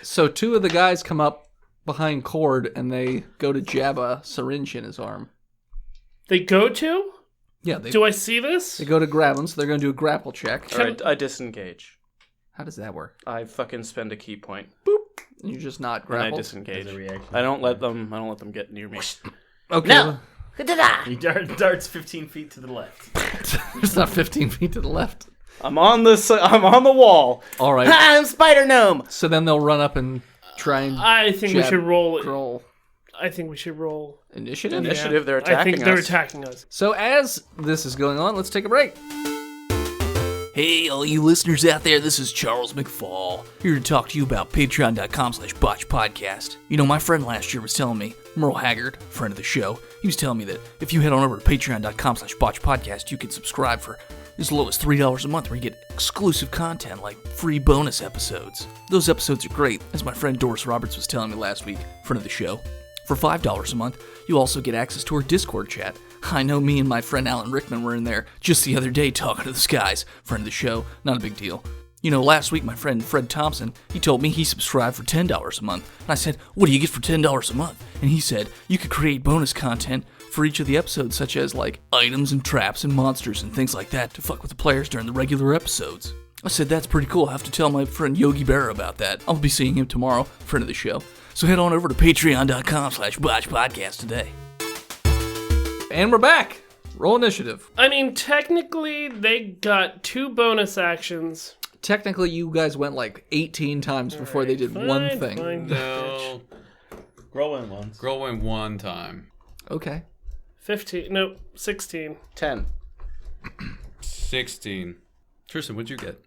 So two of the guys come up behind Cord and they go to jab a syringe in his arm. They go to? Yeah, they Do I see this? go to grab him, so they're going to do a grapple check. Alright, I disengage. How does that work? I fucking spend a key point. You're just not And I grappled. disengage. As a reaction. I don't let them get near me. Okay. No. He darts 15 feet to the left. It's not 15 feet to the left. I'm on the wall. All right. I'm Spider Gnome. So then they'll run up and try and I think we jab should roll. Grohl. I think we should roll. Initiative? Initiative, they're I attacking think they're us. attacking us. So as this is going on, let's take a break. Hey, all you listeners out there, this is Charles McFall, here to talk to you about patreon.com/botchpodcast. You know, my friend last year was telling me, Merle Haggard, friend of the show, he was telling me that if you head on over to patreon.com/botchpodcast, you can subscribe for as low as $3 a month, where you get exclusive content like free bonus episodes. Those episodes are great, as my friend Doris Roberts was telling me last week, friend of the show. For $5 a month, you also get access to our Discord chat. I know me and my friend Alan Rickman were in there just the other day talking to the skies. Friend of the show, not a big deal. You know, last week my friend Fred Thompson, he told me he subscribed for $10 a month. And I said, what do you get for $10 a month? And he said, you could create bonus content for each of the episodes, such as, like, items and traps and monsters and things like that to fuck with the players during the regular episodes. I said, that's pretty cool. I have to tell my friend Yogi Berra about that. I'll be seeing him tomorrow, friend of the show. So head on over to patreon.com/botchpodcast today. And we're back. Roll initiative. I mean, technically, they got 2 bonus actions. Technically, you guys went like 18 times before they did one thing. Fine. No. Grow in once. Grow in one time. Okay. 15. No, 16. 10. 16. Tristan, what'd you get?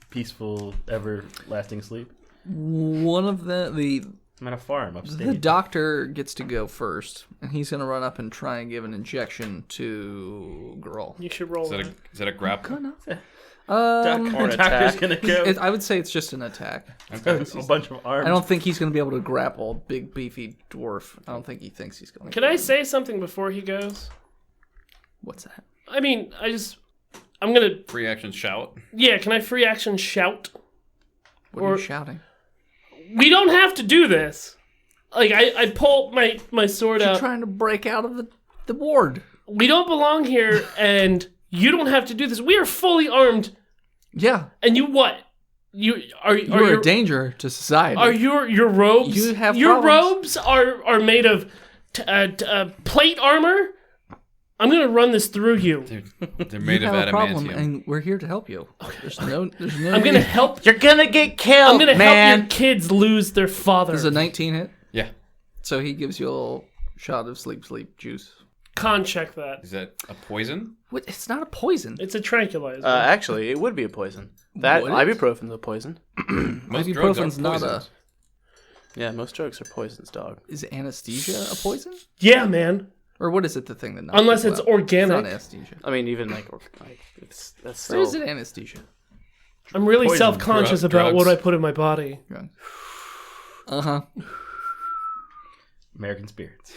Peaceful, everlasting sleep. One of the I'm at a farm upstate. The doctor gets to go first, and he's going to run up and try and give an injection to Grull. You should roll Is that a grapple? Or an doctor's gonna go. I would say it's just an attack. a bunch of arms. I don't think he's going to be able to grapple a big, beefy dwarf. I don't think he thinks he's going to. Can I say something before he goes? What's that? I mean, I'm going to... Free action shout. Yeah, can I free action shout? What are you shouting? We don't have to do this. Like, I pull my sword You're out. trying to break out of the ward. We don't belong here, and you don't have to do this. We are fully armed. Yeah. And you what? You're a danger to society. Are your robes? You have your problems. robes are made of plate armor. I'm gonna run this through you. They're made you of have a problem, adamantium. and we're here to help you. Okay. There's no. I'm gonna help. You're gonna get killed, I'm gonna man. help your kids lose their father. Does a 19 hit? Yeah. So he gives you a little shot of sleep juice. Con check that. Is that a poison? What? It's not a poison. It's a tranquilizer. Actually, it would be a poison. That Would it? ibuprofen's a poison. Most drugs are Ibuprofen's not a. poisons. Yeah, most drugs are poisons, dog. Is anesthesia a poison? Yeah, man. Or what is it? The thing that knocks Unless people it's out? organic. It's not anesthesia. I mean, even like that's Or still. is it anesthesia? I'm really Poison, self-conscious about drugs. what I put in my body. Uh huh. American spirits.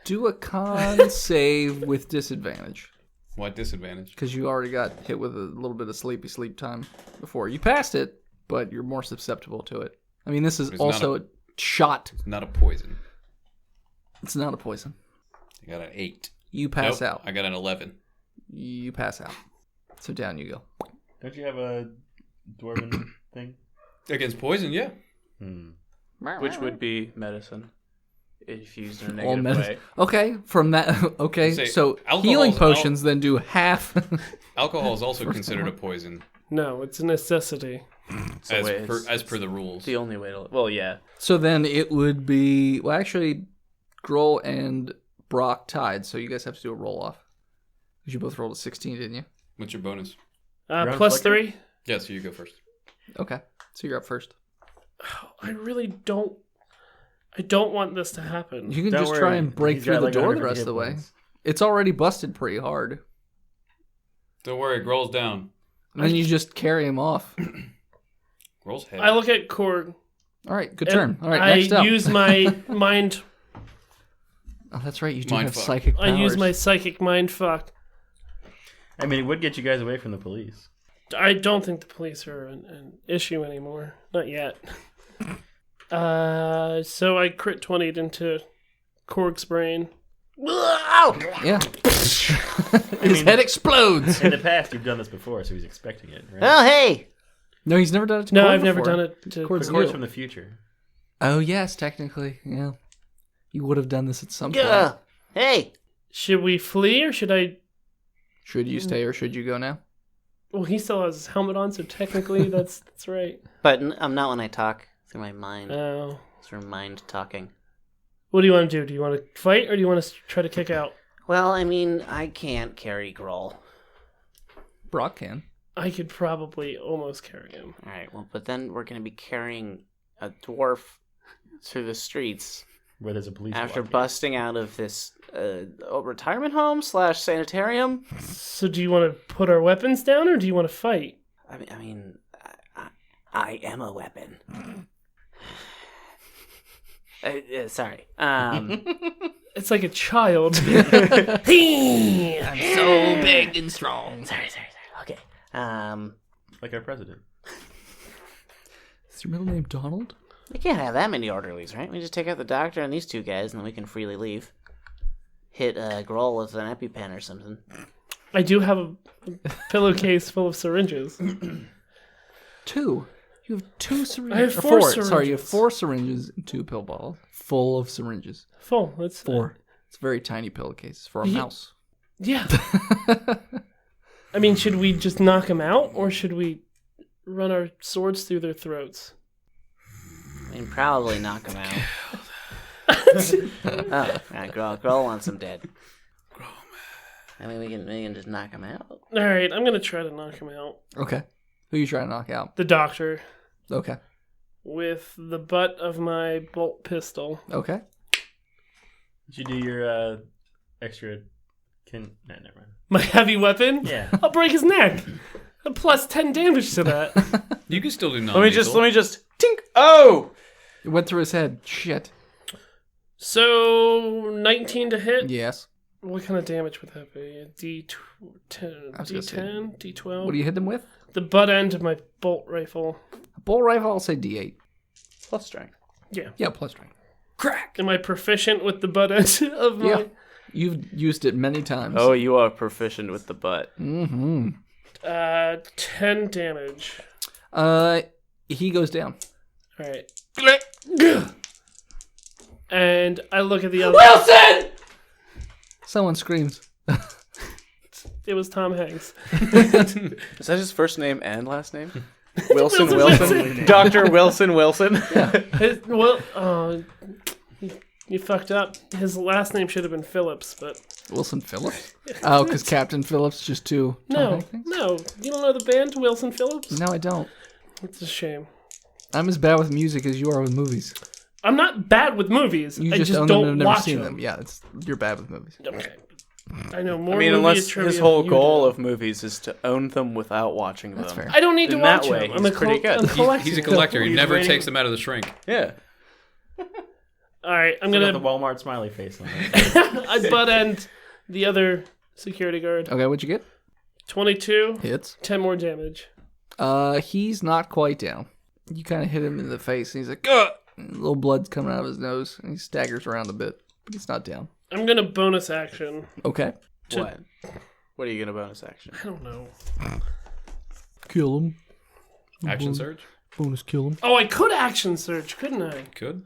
Do a con save with disadvantage. What disadvantage? Because you already got hit with a little bit of sleep time before. You passed it, but you're more susceptible to it. I mean, this is It's also not a shot. It's not a poison. It's not a poison. I got an 8. You pass Nope, out. I got an 11. You pass out. So down you go. Don't you have a dwarven thing? Against poison, yeah. Which would be medicine, if used in a All negative medicine. way. Okay, from that. Okay, Say, so alcohol's healing potions then do half. Alcohol is also considered a poison, No, it's a necessity. as per the rules. It's the only way to. Well, yeah. So then it would be. Well, actually, Grohl and Brock tied, so you guys have to do a roll off. Because you both rolled a 16, didn't you? What's your bonus? Plus flicker? 3. Yeah, so you go first. Okay, so you're up first. I really don't. I don't want this to happen. You can Don't just worry, try and break he's through got the like door the 150 rest of the way. points. It's already busted pretty hard. Don't worry, Grohl's down. And then you just carry him off. Grohl's head. I look at Korg. All right, good turn. All right, I next up. use my mind. Oh, that's right. You do Mind have fuck. psychic powers. I use my psychic mind fuck. I mean, it would get you guys away from the police. I don't think the police are an issue anymore. Not yet. So I crit 20'd into Korg's brain. Yeah. His head explodes. In the past, you've done this before, so he's expecting it, right? Oh, hey! No, he's never done it to No, Korg I've never before. done it to Korg's Of course, you. from the future. Oh, yes, technically. Yeah. You would have done this at some point. Yeah. Hey! Should we flee or should I? Should you stay or should you go now? Well, he still has his helmet on, so technically that's right. But I'm not when I talk. Through my mind. Oh. Through mind talking. What do you want to do? Do you want to fight or do you want to try to kick out? Well, I mean, I can't carry Grohl. Brock can. I could probably almost carry him. Alright, well, but then we're going to be carrying a dwarf through the streets Where there's a police after blockade. busting out of this retirement home / sanitarium. So do you want to put our weapons down or do you want to fight? I am a weapon. Sorry. It's like a child. I'm so big and strong. Sorry. Okay. Like our president. Is your middle name Donald? We can't have that many orderlies, right? We just take out the doctor and these two guys, and then we can freely leave. Hit Grohl with an EpiPen or something. I do have a pillowcase full of syringes. 2. You have 2 syringes. I have Or 4 Sorry, syringes. you have 4 syringes and 2 pill bottles full of syringes. Full. That's 4. It's very tiny pillowcases for a Ye- mouse. Yeah. I mean, should we just knock them out, or should we run our swords through their throats? I mean, probably knock them out. Oh, right, Grohl wants them dead. I mean, we can just knock them out. All right, I'm gonna try to knock him out. Okay. Who are you trying to knock out? The doctor, Okay. with the butt of my bolt pistol. Okay. Did you do your extra? No, never mind. My heavy weapon. Yeah. I'll break his neck. A plus 10 damage to that. You can still do Let me just tink. Oh, It went through his head. Shit. So 19 to hit. Yes. What kind of damage would that be? A D10, I was gonna say, D10, D12. What do you hit them with? The butt end of my bolt rifle. A bolt rifle, I'll say D8. plus strength. Yeah. Yeah, plus strength. Am I proficient with the butt end of my? Yeah. You've used it many times. Oh, you are proficient with the butt. Mm-hmm. 10 damage. He goes down. All right. And I look at the other. Wilson! Someone screams. It was Tom Hanks. Is that his first name and last name? Wilson Wilson. Wilson? Dr. Wilson Wilson? You fucked up. His last name should have been Phillips, but Wilson Phillips? Oh, because Captain Phillips just too. no. You don't know the band Wilson Phillips? No, I don't. It's a shame. I'm as bad with music as you are with movies. I'm not bad with movies. You I just just own them and don't have never watch seen them. them. Yeah, you're bad with movies. Okay. I know more. I mean, movie unless trivia his whole than you goal do. of movies is to own them without watching them. That's fair. I don't need to In watch that way, them. I'm he's a pretty good. I'm collecting He's a them. collector. He He's never waiting- takes them out of the shrink. Yeah. All right, I'm Got the gonna Walmart smiley face on it. I butt end the other security guard. Okay, what'd you get? 22, Hits. 10 more damage. He's not quite down. You kind of hit him in the face, and he's like, ugh! And a little blood's coming out of his nose, and he staggers around a bit, but he's not down. I'm gonna bonus action. Okay. What? What are you going to bonus action? I don't know. Kill him. Action surge? Bonus kill him. Oh, I could action search, couldn't I? Could.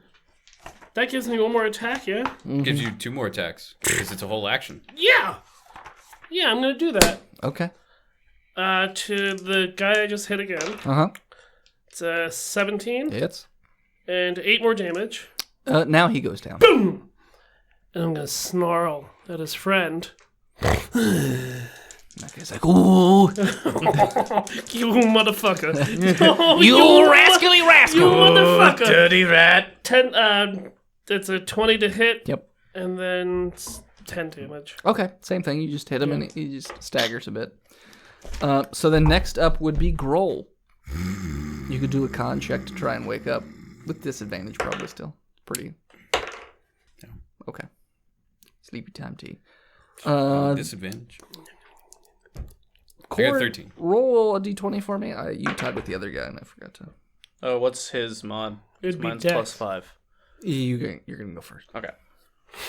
That gives me one more attack, yeah? Gives you 2 more attacks because it's a whole action. Yeah! Yeah, I'm gonna do that. Okay. To the guy I just hit again. Uh-huh. It's 17 Hits. and 8 more damage. Now he goes down. Boom! And I'm gonna snarl at his friend. That guy's like, ooh. You motherfucker. Oh, You rascally rascal. You motherfucker. Dirty rat. 10, it's a 20 to hit. Yep. And then 10 damage. Okay, same thing. You just hit him and he just staggers a bit. So then next up would be Grohl. You could do a con check to try and wake up. With disadvantage probably still. Pretty. Okay. Sleepy time tea. Disadvantage. I got 13. Roll a d20 for me. You tied with the other guy and I forgot to. Oh, what's his mod? It'd be Mine's dex. plus 5. You're going to go first. Okay.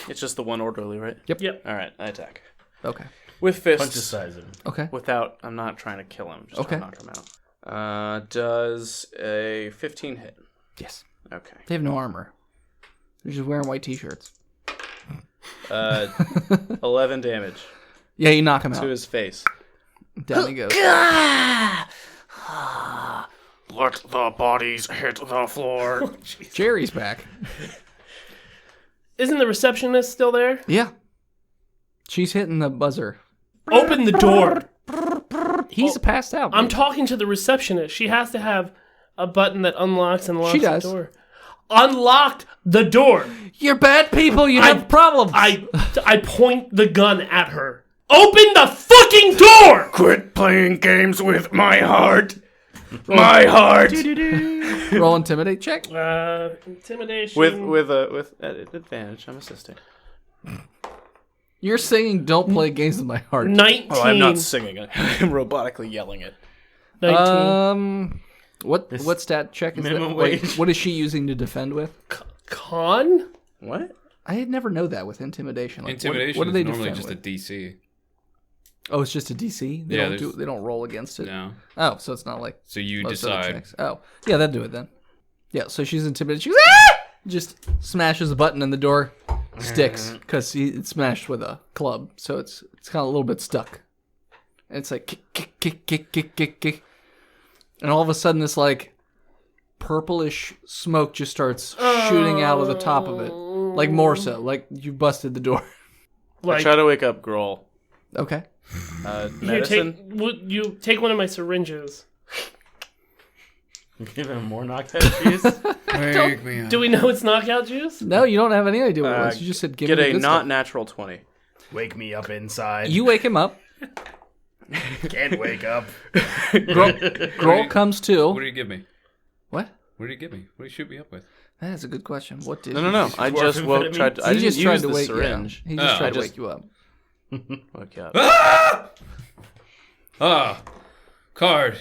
It's just the one orderly, right? Yep. All right, I attack. Okay. With Punch fists. his size in. Okay. Without, I'm not trying to kill him. Just Okay. trying to knock him out. Does a 15 hit? Yes. Okay. They have no armor. They're just wearing white t-shirts. 11 damage Yeah, you knock him to out. his face. Down he goes. Let the bodies hit the floor. Jerry's back. Isn't the receptionist still there? Yeah. She's hitting the buzzer. Open the door. He's passed out. I'm talking to the receptionist. She has to have a button that unlocks and locks She does. the door. Unlock the door. You're bad people. You have problems. I point the gun at her. Open the fucking door! Quit playing games with my heart. My heart. Roll intimidate check. Intimidation. With advantage, I'm assisting. You're singing "Don't Play Games with My Heart." 19. Oh, I'm not singing. I'm robotically yelling it. 19. What stat check is that? minimum Like, wage. what is she using to defend with? Con? What? I had never know that with intimidation. Like, Intimidation what do they is normally defend just with? a DC. Oh, it's just a DC. They Yeah, they don't roll against it. No. Oh, so it's not like So you most other decide. checks. Oh, yeah, that'd do it then. Yeah, so she's intimidated. She goes, ah! Just smashes a button and the door sticks because it's smashed with a club, so it's kind of a little bit stuck. And it's like kick, and all of a sudden this like purplish smoke just starts shooting out of the top of it, like more so, like you busted the door. I try to wake up Grohl. Okay. Here, Medicine. you take one of my syringes. Give him more knockout juice. Wake me up. Do we know it's knockout juice? No, you don't have any idea what it was. You just said give Get me a the good not stuff. natural 20. Wake me up inside. You wake him up. can't wake up. Grohl comes to. What do you give me? What? What do you give me? What do you shoot me up with? That is a good question. What did No. I just woke. Tried. I He didn't just tried use to the wake syringe. Yeah, he just Oh. tried I to just- wake you up. Wake you up. Ah! Card.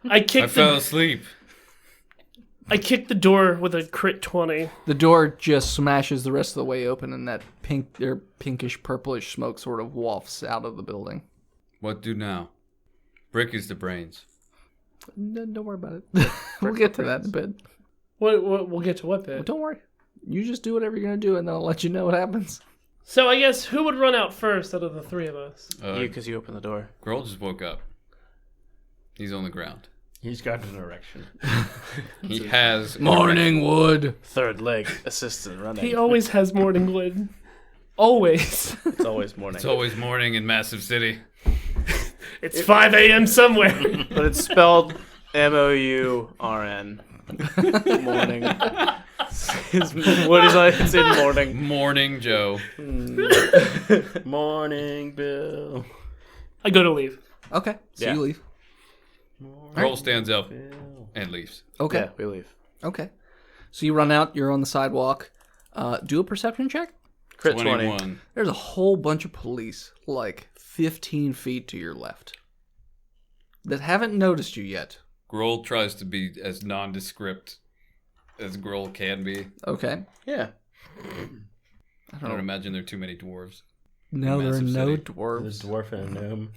I I kicked fell asleep. the door with a crit 20. The door just smashes the rest of the way open, and that pinkish purplish smoke sort of wafts out of the building. What do now? Brick is the brains. No, don't worry about it. We'll get to that in a bit. What? We'll get to what bit? Don't worry. You just do whatever you're gonna do, and then I'll let you know what happens. So I guess who would run out first out of the three of us? You, because you opened the door. Grohl just woke up. He's on the ground. He's got an erection. He has Morning wood. Third leg assistant running. He always has morning wood. Always. It's always morning. It's always morning in Massive City. It's 5 a.m. somewhere. But it's spelled MOURN. Morning. What is I? It's in morning. Morning Joe. Morning, Bill. I go to leave. Okay, so Yeah. you leave. Grohl stands up and leaves. Okay, Yeah, we leave. okay. So you run out. You're on the sidewalk. Do a perception check. Crit 20. 21. There's a whole bunch of police, like 15 feet to your left, that haven't noticed you yet. Grohl tries to be as nondescript as Grohl can be. Okay. Yeah. I I don't don't know. imagine there are too many dwarves. No, there are Massive no city. The dwarves. dwarf and a gnome.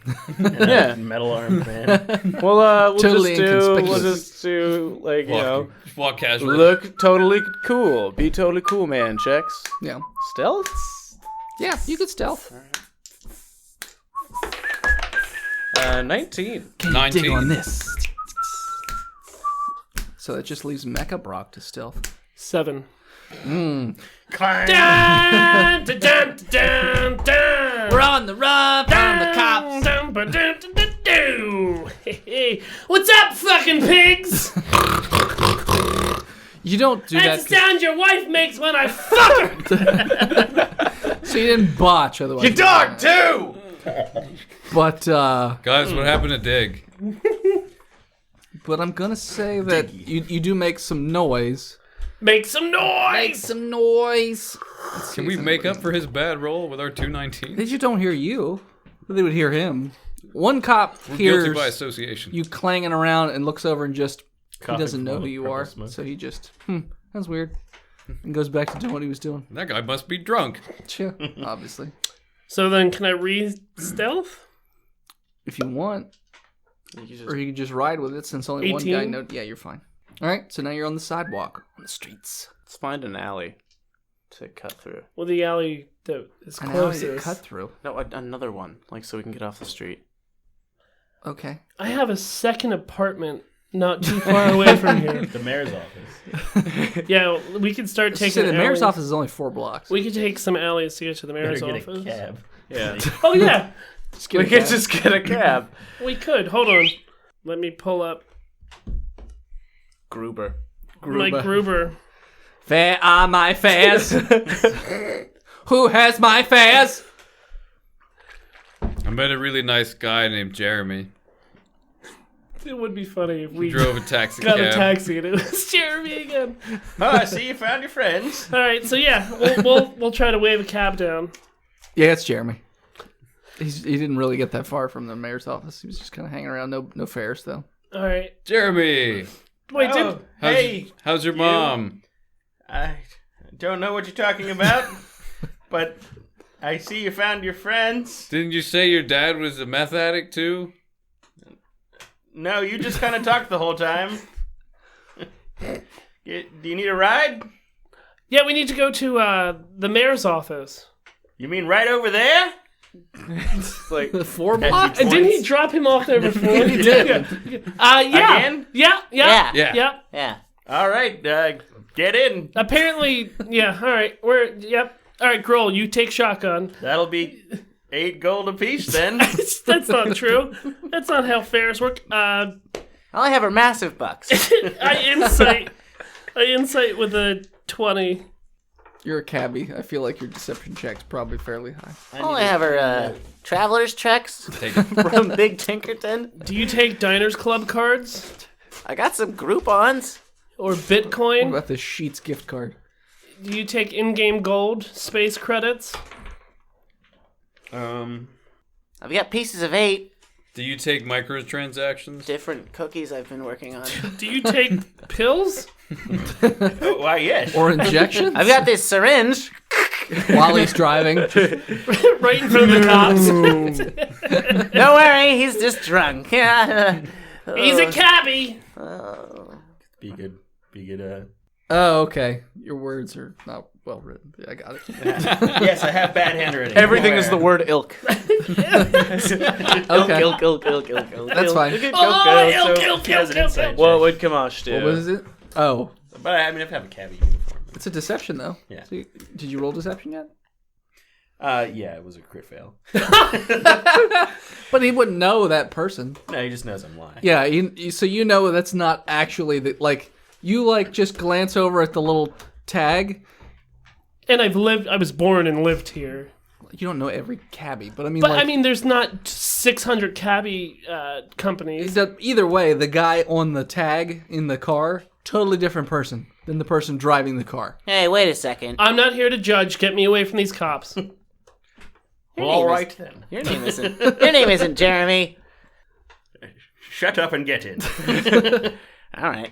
Yeah. Metal armed man. Well, Totally we'll inconspicuous. just do, like, you know, Just walk casually. look totally cool. Be totally cool, man. Checks. Yeah. Stealth? Yeah, you could stealth. 19. Dig 19. on this. So that just leaves Mecha Brock to stealth. 7. Clang. Dun, dun, dun, dun, dun. We're on the run from the cops. Dun, dun, dun, dun, dun, dun. Hey, what's up, fucking pigs? You don't do That's that. the sound your wife makes when I fuck her. So you didn't botch, otherwise. Your dog, too! But Guys, what happened to Dig? I'm gonna say that you do make some noise. Make some noise. Some noise. Can we make up for his bad roll with our 219? They just don't hear you. They would hear him. One cop We're hears guilty by association. you clanging around and looks over and just he Coughing doesn't know from who you purple are, smoke. so he just that's weird, and goes back to doing what he was doing. That guy must be drunk. Yeah, obviously. So then, can I re-stealth? If you want, or you can just ride with it since only one 18? guy knows. Yeah, you're fine. All right, so now you're on the sidewalk, on the streets. Let's find an alley to cut through. Well, the alley that is An alley to closest. cut through. No, another one, like so we can get off the street. Okay. I have a second apartment not too far away from here. The mayor's office. Yeah, we could start Let's taking. say the mayor's alleys. office is only 4 blocks. We could take some alleys to get to the mayor's Better get office. a cab. Yeah. Oh yeah, Just get We a could cab. just get a cab. we could. Hold on. Let me pull up Gruber. my Gruber. Fair are my fares. Who has my fares? I met a really nice guy named Jeremy. It would be funny if we He drove a taxi got cab. a taxi and it was Jeremy again. Oh, I see you found your friends. All right, so yeah, we'll try to wave a cab down. Yeah, it's Jeremy. He didn't really get that far from the mayor's office. He was just kind of hanging around. No fares, though. All right. Jeremy, Wait, how's your mom? I don't know what you're talking about, but I see you found your friends. Didn't you say your dad was a meth addict too? No, you just kind of talked the whole time. Do you need a ride? Yeah, we need to go to the mayor's office. You mean right over there? It's like 4 blocks? And didn't he drop him off there before? He did. Yeah. Again? Yeah. Yeah. Yeah. All right, get in. Apparently, yeah. All right. Yep. All right, Grohl, you take shotgun. That'll be 8 gold apiece then. That's not true. That's not how fares work. All I have are massive bucks. I insight with a 20. You're a cabbie. I feel like your deception check's probably fairly high. All I have are traveler's checks from Big Tinkerton. Do you take Diners Club cards I got some Groupons. or What Bitcoin? about the Sheets gift card? Do you take in-game gold, space credits? I've got pieces of 8 Do you take microtransactions? different cookies I've been working on. Do you take pills? Oh, why, yes. Or injections? I've got this syringe. While he's driving. Right in front of the cops. Don't worry, he's just drunk. He's a cabbie. Be good. Oh, okay. Your words are not well written. I got it. Yes, I have bad handwriting. everything is the word ilk. Okay. Ilk. That's fine. Ilk. What would Kamash do? What was it? Oh. But I mean, I have a cabbie uniform. It's a deception, though. Yeah. So did you roll deception yet? Yeah, it was a crit fail. But he wouldn't know that person. No, he just knows I'm lying. Yeah, so you know that's not actually the, like, you like just glance over at the little tag. And I was born and lived here. You don't know every cabbie, but I mean, But like, I mean, there's not 600 cabbie companies. either way, the guy on the tag in the car, totally different person than the person driving the car. Hey, wait a second. I'm not here to judge. Get me away from these cops. Well, all right then. Your name isn't Jeremy. Shut up and get in. All right.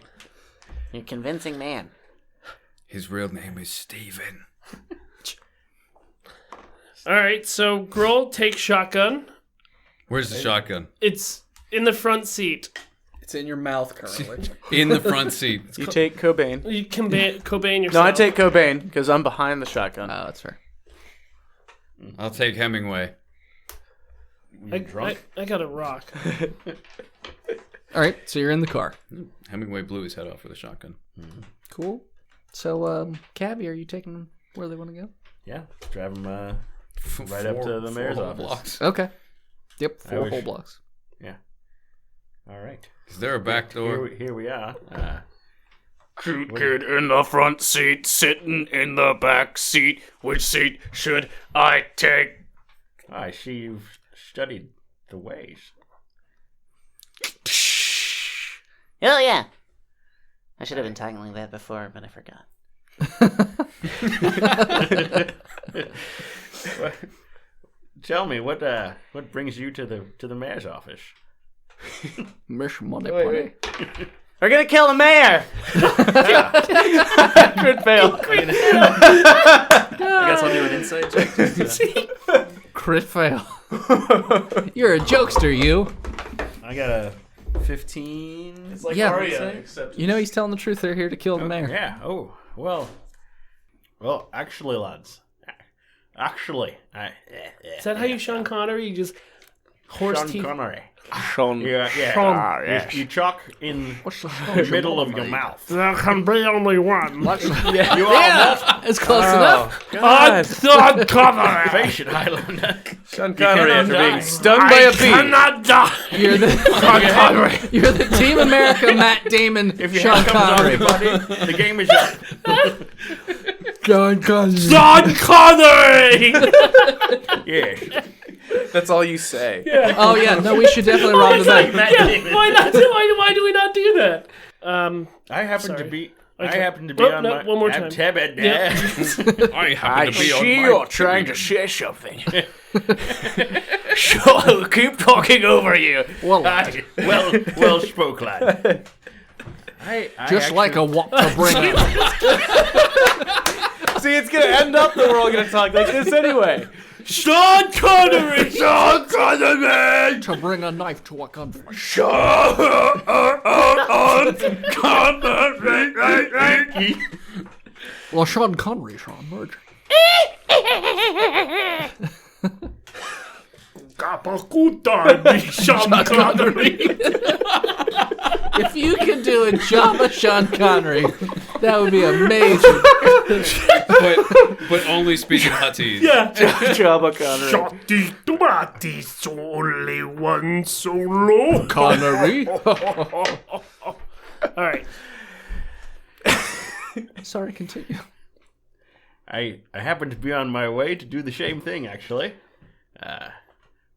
You're a convincing man. His real name is Steven. All right, so Grohl, take shotgun. Where's the shotgun? It's in the front seat. It's in your mouth currently. In the front seat. You take Cobain. You can Cobain yourself. No, I take Cobain because I'm behind the shotgun. Oh, that's fair. I'll take Hemingway. I got a rock. All right, so you're in the car. Hemingway blew his head off with a shotgun. Cool. So, Cabbie, are you taking them where they want to go? Yeah, drive him right up to the mayor's office. Blocks. Okay. Yep, I 4 wish- whole blocks. Yeah. All right. Is there a back door? Here we are. Cute kid in the front seat, sitting in the back seat. Which seat should I take? I see you've studied the ways. Oh, yeah. I should have been tackling that before, but I forgot. Tell me what brings you to the mayor's office? Mission Monday Wait. Party. We're gonna kill the mayor! Crit fail. I guess I'll do an insight check. Just to... Crit fail. You're a jokester, you. I got a 15. It's like Yeah. Arya, except You know he's telling the truth. They're here to kill the mayor. Yeah. Oh, well, actually, lads. Actually, Is that how you Sean Connery? You just horse Sean teeth? Connery. Sean. Yeah. Sean. You chalk in the middle of your mouth. There can be only one. You are It's close enough. I'm Sean Connery. Face it, Highlander. Sean Connery cannot after die. being stung by a bee. cannot die. You're the You're the Team America Matt Damon If your Sean head comes off Connery. your body, the game is up. John Connery. Sean Connery. Yes. That's all you say. Oh yeah, no, we should definitely rob the bank. Matt Yeah, Damon. why not? Why do we not do that? I happen Sorry. to be I happen to be Oh, on no, my... one more time. I happen to be on see my you're trying to say something. Sure, keep talking over you. Well, well spoke, lad. just like a walk to bring See, it's gonna end up that we're all gonna talk like this anyway. Sean Connery! Sean Connery! to bring a knife to a gunfight. Sean Connery! Well, Sean Connery, Sean Merge. Gabakuta, Sean Connery! If you could do a job of Sean Connery, that would be amazing. but only speaking Huttese. Yeah. Jabba Connery. Shotty tomatis, only one solo. Connery. All right. Sorry, continue. I happen to be on my way to do the same thing, actually.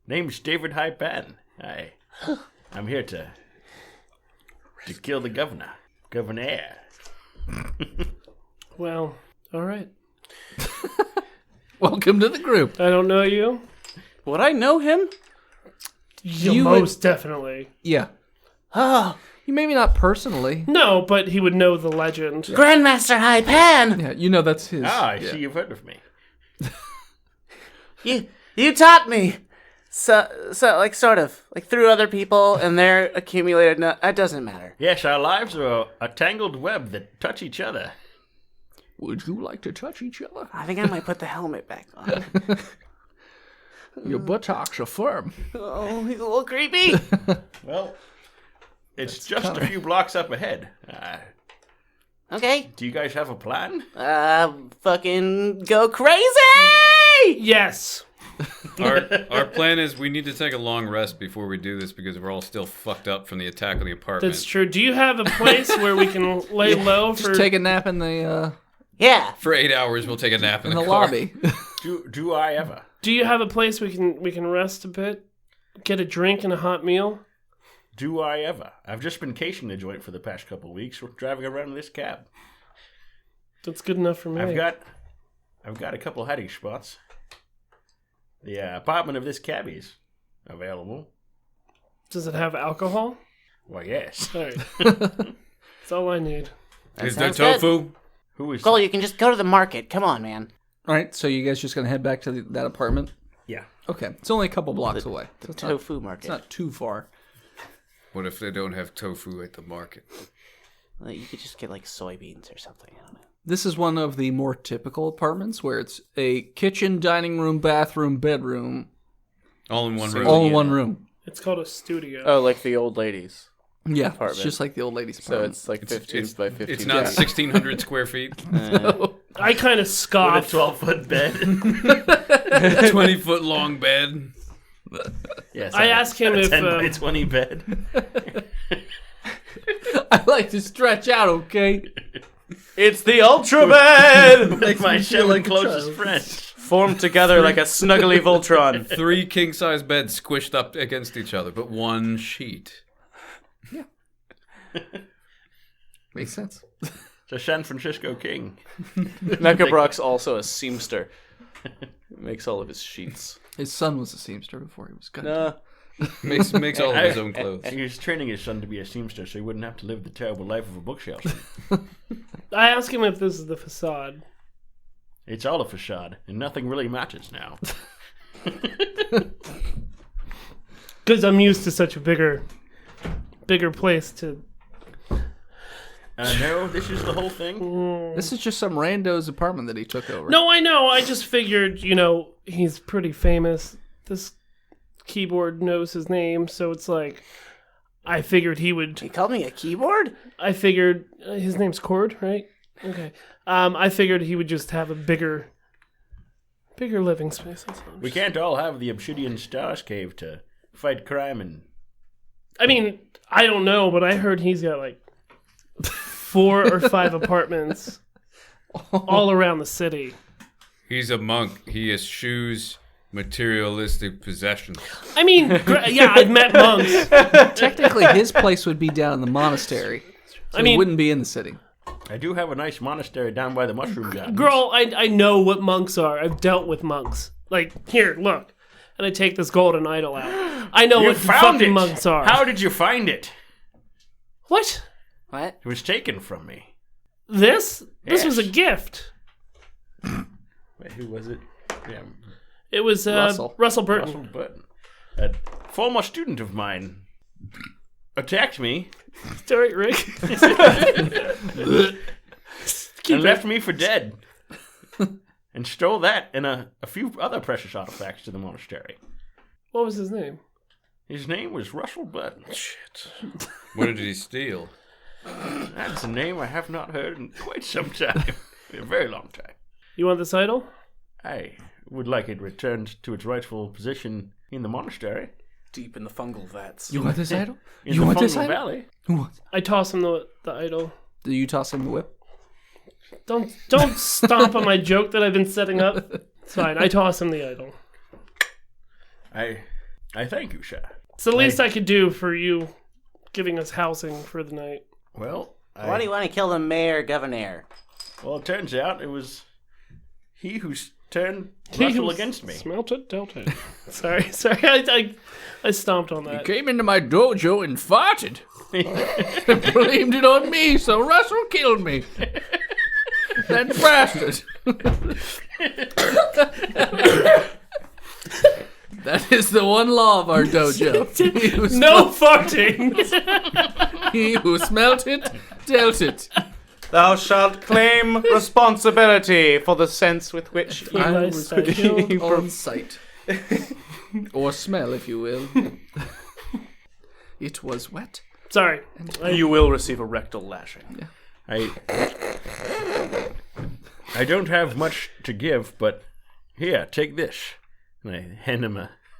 Name's David Hypan. I'm here to kill the governor. Governor. Well, all right. Welcome to the group. I don't know you. Would I know him? You most definitely. Yeah. Oh, You maybe not personally. No, but he would know the legend. Grandmaster High Pan! Yeah, you know that's his. I see you've heard of me. You taught me. So like sort of like through other people and their accumulated. It doesn't matter. Yes, our lives are a tangled web that touch each other. Would you like to touch each other? I think I might put the helmet back on. Your buttocks are firm. Oh, he's a little creepy. Well, it's just a few blocks up ahead. Okay. Do you guys have a plan? Fucking go crazy! Yes. Our plan is we need to take a long rest before we do this because we're all still fucked up from the attack on the apartment. That's true. Do you have a place where we can lay low for... Just take a nap in the Yeah. For 8 hours, we'll take a nap in the car. lobby. Do I ever? Do you have a place we can rest a bit? Get a drink and a hot meal? Do I ever? I've just been casing the joint for the past couple of weeks. We're driving around in this cab. That's good enough for me. I've got a couple hiding spots. The apartment of this cabbie's available. Does it have alcohol? Well, yes. All right. That's all I need. Is there sounds good. tofu? Who is? Cole, you can just go to the market. Come on, man. All right, so you guys just gonna head back to that apartment? Yeah. Okay, it's only a couple blocks away. So it's Tofu It's market. not too far. What if they don't have tofu at the market? Well, you could just get like soybeans or something. I don't know. This is one of the more typical apartments where it's a kitchen, dining room, bathroom, bedroom, All in one room. all in one room. It's called a studio. Oh, like the old ladies. Yeah, Apartment. it's just like the old lady's So apartment. it's like 15 by 15. It's not 1,600 square feet. I kind of With a scoff. 12-foot bed. 20-foot long bed. Yes. I asked him if 10 by 20 bed. I like to stretch out, okay? It's the Ultra Bed! Like my show like a closest child. friend. Formed together like a snuggly Voltron. 3 king-size beds squished up against each other, but one sheet. Makes sense. It's a San Francisco king. Mecha Brock's also a seamster. Makes all of his sheets. His son was a seamster before he was good. Makes all of his own clothes. He was training his son to be a seamster so he wouldn't have to live the terrible life of a bookshelf. I asked him if this is the facade. It's all a facade, and nothing really matters now. Because I'm used to such a bigger place to... No, this is the whole thing. This is just some rando's apartment that he took over. No, I know. I just figured, he's pretty famous. This keyboard knows his name, so it's like... I figured he would... He called me a keyboard? I figured... his name's Cord, right? Okay. I figured he would just have a bigger living space. That's all. We can't all have the Obsidian Stars Cave to fight crime and... I mean, I don't know, but I heard he's got like 4 or 5 apartments all around the city. He's a monk. He eschews materialistic possessions. I mean, yeah, I've met monks. Technically, his place would be down in the monastery. So I mean- he wouldn't be in the city. I do have a nice monastery down by the mushroom gardens. Girl, I know what monks are. I've dealt with monks. Like, here, look. And I take this golden idol out. I know You what found fucking it! monks are. How did you find it? What? What? It was taken from me. This? This was a Yes. gift. Wait, who was it? Yeah, It was Russell. Russell Burton. Russell Button. A former student of mine attacked me Sorry, Rick. and left me for dead. And stole that and a few other precious artifacts to the monastery. What was his name? His name was Russell Button. Shit. What did he steal? That's a name I have not heard in quite some time. A very long time. You want this idol? I would like it returned to its rightful position in the monastery. Deep in the fungal vats. You want this idol? In You the want this Fungal idol? Valley. Who wants? I toss him the idol. Do you toss him the whip? Don't stomp on my joke that I've been setting up. It's fine. I toss him the idol. I thank you, sir. It's the least I could do for you giving us housing for the night. Well, Why do you want to kill the mayor governor? well, it turns out it was he who turned Russell against me. Smelt it, dealt it. sorry. I stomped on that. Came into my dojo and farted. And blamed it on me, so Russell killed me. That bastard. That is the one law of our dojo. No farting. He who smelt it, dealt it. Thou shalt claim responsibility for the sense with which I you was killed On sight. Or smell, if you will. It was wet. Sorry. You will receive a rectal lashing. I don't have much to give, but here, take this. And I hand him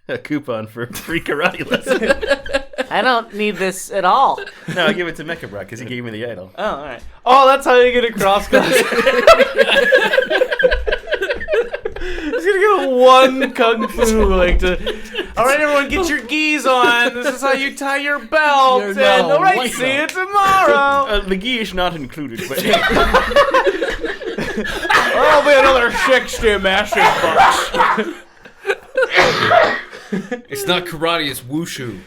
a coupon for a free karate lesson. I don't need this at all. No, I give it to Mechabra because he gave me the idol. Oh, all right. Oh, that's how you get a cross class. He's gonna get a one kung fu all right, everyone, get your gis on. This is how you tie your belt. You're And now all right, white see belt. you tomorrow. The gi is not included, but There'll be another 60 mashing bucks. It's not karate, it's wushu.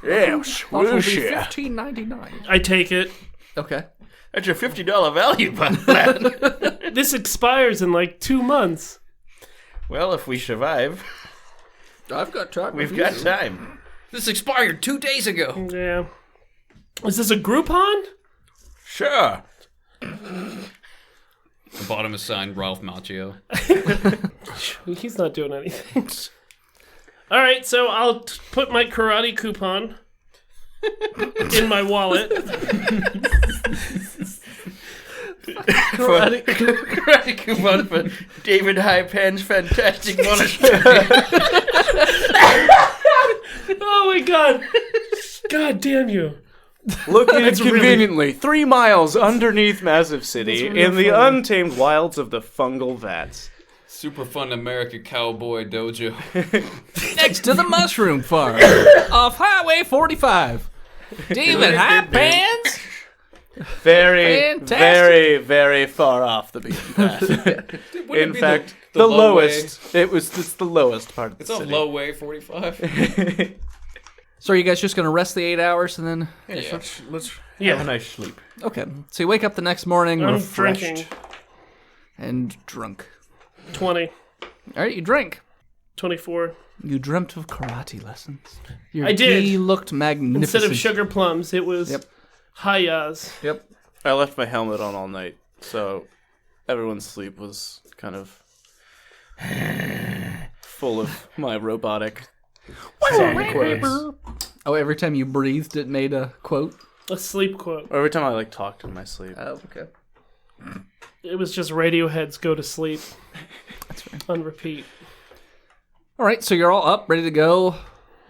Yeah, That will be whoosh. $15.99. I take it. Okay. that's your $50 value, lad. This expires in like 2 months. Well, if we survive, I've got time. we've got time. This expired 2 days ago. Yeah. Is this a Groupon? Sure. The bottom is signed Ralph Macchio. He's not doing anything. All right, so I'll put my karate coupon in my wallet. Karate coupon for David Hypan's fantastic monastery. Oh my god. God damn you. Located conveniently 3 miles underneath Massive City That's real in the funny. untamed wilds of the fungal vats. Super fun American Cowboy Dojo. Next to the mushroom farm off Highway 45. David Hypans. Very, Fantastic. very, very far off the beaten path. In fact, the low lowest. It's the lowest part of the It's a city. low way 45. So are you guys just going to rest the 8 hours and then... Yeah. Let's Yeah. have a nice sleep. Okay. So you wake up the next morning I'm refreshed drinking. and drunk. 20, All right, you drink. 24. You dreamt of karate lessons. Your I did. tea looked magnificent. Instead of sugar plums, it was Yep. Hayas. Yep. I left my helmet on all night, so everyone's sleep was kind of full of my robotic song quotes. Oh, every time you breathed, it made a quote. A sleep quote. Or every time I talked in my sleep. Oh, okay. It was just Radiohead's Go to Sleep. That's right. On repeat. All right, so you're all up, ready to go.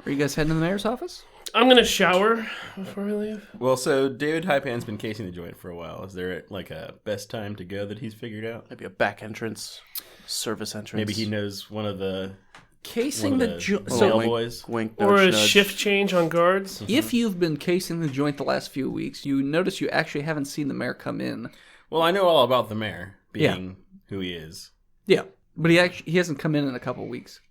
Are you guys heading to the mayor's office? I'm going to shower before we leave. Well, so David Hypan's been casing the joint for a while. Is there like a best time to go that he's figured out? Maybe a back entrance, service entrance. Maybe he knows one of the casing the joint. So, So, boys. Wink, Or nudge, a nudge. shift change on guards. if you've been casing the joint the last few weeks, you notice you actually haven't seen the mayor come in. Well, I know all about the mayor being who he is. Yeah, but he hasn't come in a couple weeks.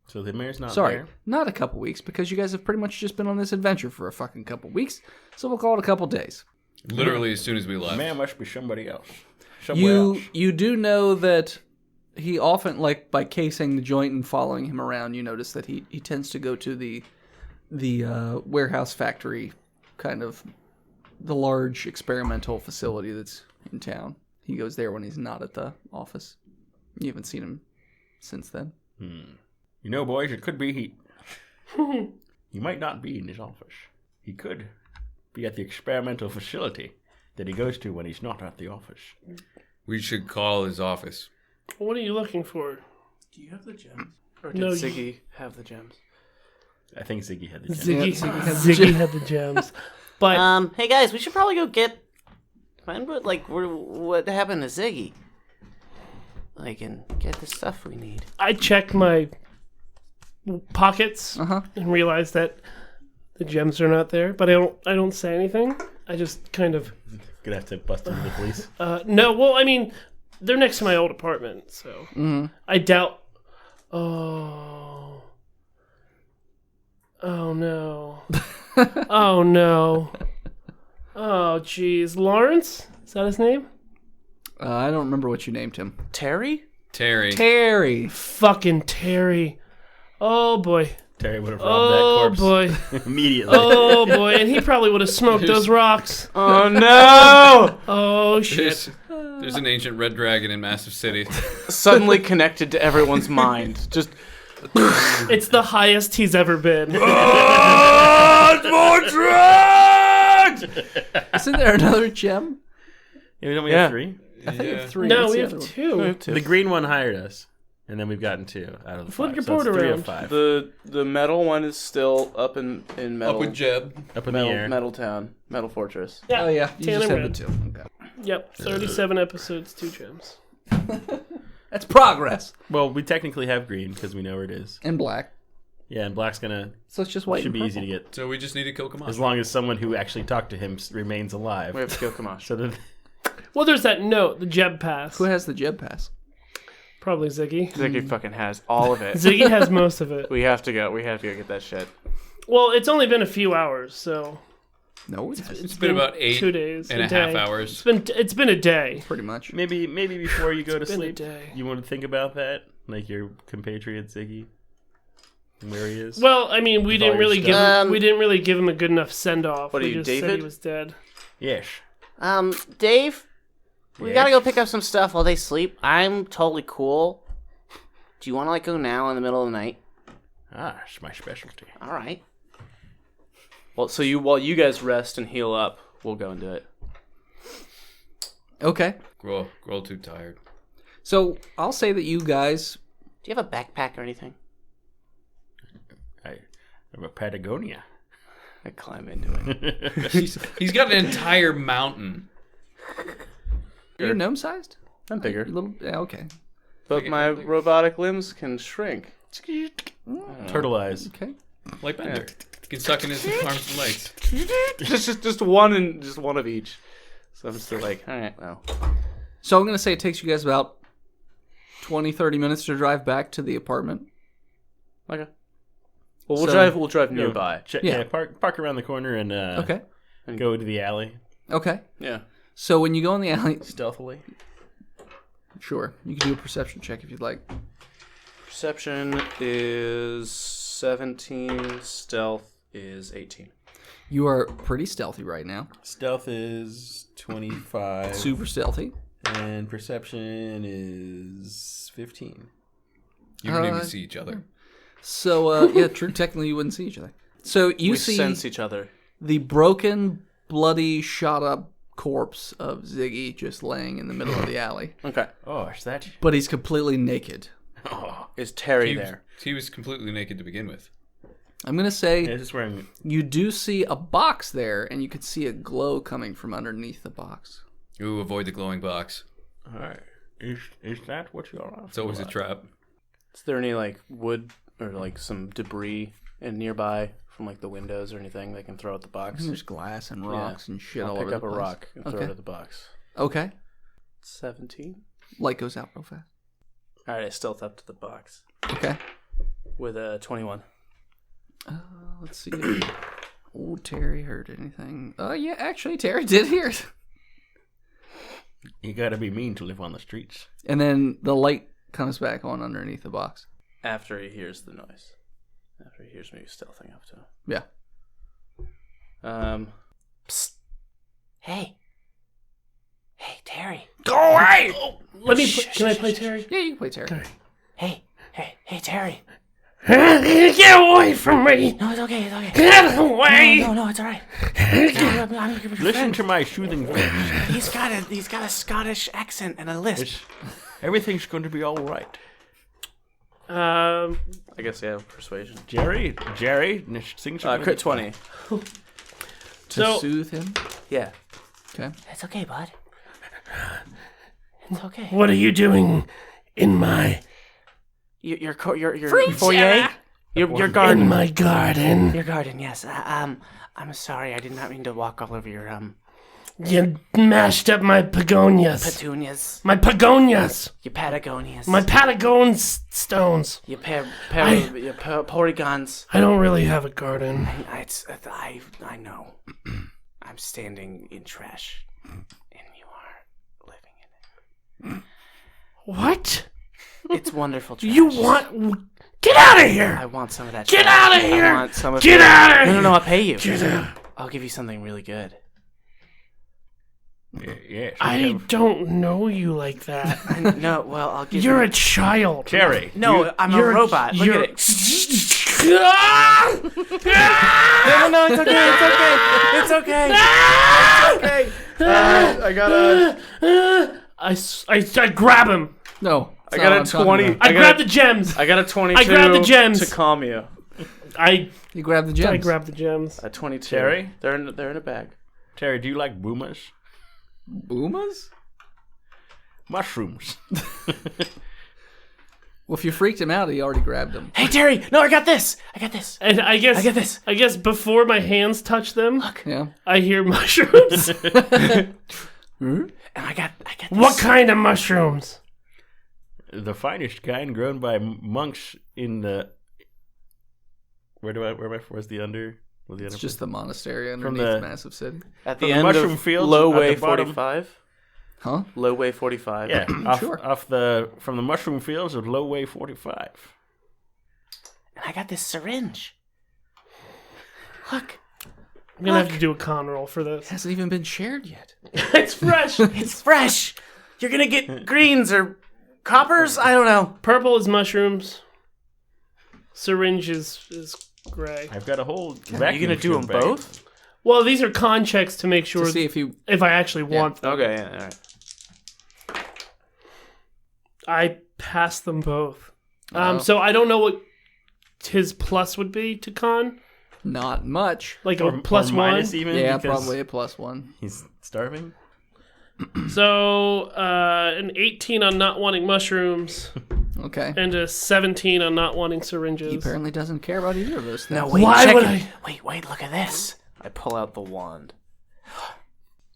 So the mayor's not Sorry, there. not a couple weeks, because you guys have pretty much just been on this adventure for a fucking couple weeks. So we'll call it a couple days. Literally as soon as we The left. man must be somebody else. Somewhere else. You do know that he often, like, by casing the joint and following him around, you notice that he tends to go to the warehouse factory, kind of the large experimental facility that's in town. He goes there when he's not at the office. You haven't seen him since then. You know, boys, it could be he. He might not be in his office. He could be at the experimental facility that he goes to when he's not at the office. We should call his office. What are you looking for? Do you have the gems? Or did No, Ziggy have the gems? I think Ziggy had the gem. Ziggy had the gems. But Hey guys, we should probably go find what happened to Ziggy. Like, and get the stuff we need. I checked my pockets and realized that the gems are not there. But I don't say anything. I just kind of Gonna have to bust into the police. no. Well, I mean, they're next to my old apartment, so I doubt. Oh. Oh no. Oh no. Oh jeez, Lawrence? Is that his name? I don't remember what you named him. Terry? Terry. Terry. Fucking Terry. Oh boy. Terry would have robbed Oh that boy. corpse immediately. Oh boy, and he probably would have smoked those rocks. Oh no! Oh shit. There's an ancient red dragon in Massive City. Suddenly connected to everyone's mind. Just It's the highest he's ever been. More drugs! Isn't there another gem? Yeah, we only Yeah. have 3. I think we have 3. No, What's we the have other one? 2. The green one hired us, and then we've gotten 2 out of the Flip 5. your So it's board 3 around. of 5. the metal one is still up in metal. Up with Jeb. Up in the air. Metal Town, Metal Fortress. Yeah. Oh, yeah. You Tan just and have red. the 2. Okay. Yep. 37 episodes, 2 gems. That's progress. Well, we technically have green because we know where it is. And black. Yeah, and black's gonna So it's just white should and be easy to purple. get So we just need to kill Kamash. as long as someone who actually talked to him remains alive. We have to kill Kamash. So that Well, there's that note, the Jeb pass. Who has the Jeb pass? Probably Ziggy. Ziggy fucking has all of it. Ziggy has most of it. We have to go. We have to go get that shit. Well, it's only been a few hours, so No, it's It's been about 8 2 days, and a day. half hours. It's been a day. pretty much. maybe before you go to been a sleep, day. you want to think about that, like your compatriot Ziggy, and where he is. Well, I mean, we With didn't all your really give stuff. him, we didn't really give him a good enough send off. What are we you, just said David? he was dead. Yes. Dave, we Yes? gotta go pick up some stuff while they sleep. I'm totally cool. Do you want to go now in the middle of the night? Ah, it's my specialty. All right. Well, so while you guys rest and heal up, we'll go and do it. Okay. Grohl too tired. So I'll say that you guys. Do you have a backpack or anything? I'm a Patagonia. I climb into it. He's got an entire mountain. Are you gnome sized? I'm bigger, Little. Yeah, okay. but my robotic limbs can shrink. Turtle eyes. Okay. Like Bender. He can suck in his arms and legs. just one and just one of each. So I'm still like, all right, well. So I'm going to say it takes you guys about 20, 30 minutes to drive back to the apartment. Okay. Well, we'll So- drive nearby. Yeah. Park around the corner and Okay. go to the alley Okay. Yeah. So when you go in the alley, stealthily. sure, you can do a perception check if you'd like. Perception is 17. Stealth is 18. You are pretty stealthy right now. Stealth is 25. Super stealthy. And perception is 15. You don't Uh, even see each other. So, yeah, true. Technically, you wouldn't see each other. So you We see sense each other. the broken, bloody, shot-up corpse of Ziggy just laying in the middle of the alley. Okay. Oh, is that? But he's completely naked. Is Terry He was, there? he was completely naked to begin with. I'm going to say Yeah, just wearing. you do see a box there, and you could see a glow coming from underneath the box. Ooh, avoid the glowing box. All right. Is that what you're on? It's always a trap. Is there any like wood or like some debris nearby from like the windows or anything they can throw at the box? There's glass and rocks and shit all I'll over pick the up a place. rock and throw it at the box. Okay. 17. Light goes out real fast. All right, I stealth up to the box Okay. with a 21. Let's see. Oh, Terry heard anything? Oh, yeah, actually, Terry did hear it. You gotta be mean to live on the streets. And then the light comes back on underneath the box. After he hears the noise. After he hears me stealthing up to him. Yeah. Psst. Hey, Terry. Go away! Let me. Can I play Terry? Yeah, you can play Terry. Hey, Terry. Get away from me! No, it's okay. Get away! No, it's all right. I'm your Listen friend. to my soothing voice. He's got a Scottish accent and a lisp. Everything's going to be all right. I guess, yeah, persuasion. Jerry, sing something. Crit 20. To So- soothe him. Yeah. Okay. It's okay, bud. It's okay. What are you doing in my Your foyer? Your garden. in my garden? Your garden, yes. I'm sorry, I did not mean to walk all over your You mashed up my begonias. petunias, My begonias. your patagonias, My Patagon stones. your I- porygons. I don't really have a garden. I know. I'm standing in trash, and you are living in it. What? It's wonderful trash. You want... Get out of here! I want some of that. Get trash. out of here! I want some of Get out of here! No, I'll pay you. Get out. I'll give you something really good. Yes. I don't know you like that. No, well, I'll give You're you... a child. Jerry. No, I'm a you're- robot. Look you're- at it. No, it's okay. It's okay. It's okay. I got a. I grab him. No. I got a 20. I grab the gems. I got a 22. I grab the gems. to calm you. You grab the gems. I grab the gems. A 22. Terry? They're in a bag. Terry, do you like boomers? Boomas? Mushrooms. Well, if you freaked him out, he already grabbed them. Hey, Terry. No, I got this. And I guess I get this. I guess before my hands touch them, Yeah. I hear mushrooms. And I got this. What kind of mushrooms? The finest kind grown by monks in the... Where's the under? It's just the monastery underneath the- massive city. At From the the end mushroom of fields low at way the bottom. 45. Huh? Low way 45. Yeah, Sure. from the mushroom fields of Low Way 45. And I got this syringe. Look. I'm gonna have to do a con roll for this. It hasn't even been shared yet. It's fresh. It's fresh. You're gonna get greens or coppers? I don't know. Purple is mushrooms. Syringe is gray. I've got a whole Are vacuum you gonna do tube them bag. both? Well, these are con checks to make sure To see if you... if I actually want them. Okay, yeah, all right. I passed them both. Oh. So I don't know what his plus would be to con. Not much. Like Or, a plus or one. minus even. Yeah, because probably a +1. He's starving. So an 18 on not wanting mushrooms Okay. and a 17 on not wanting syringes. He apparently doesn't care about either of those things. No, wait, Why check would it. I- Wait, look at this. I pull out the wand.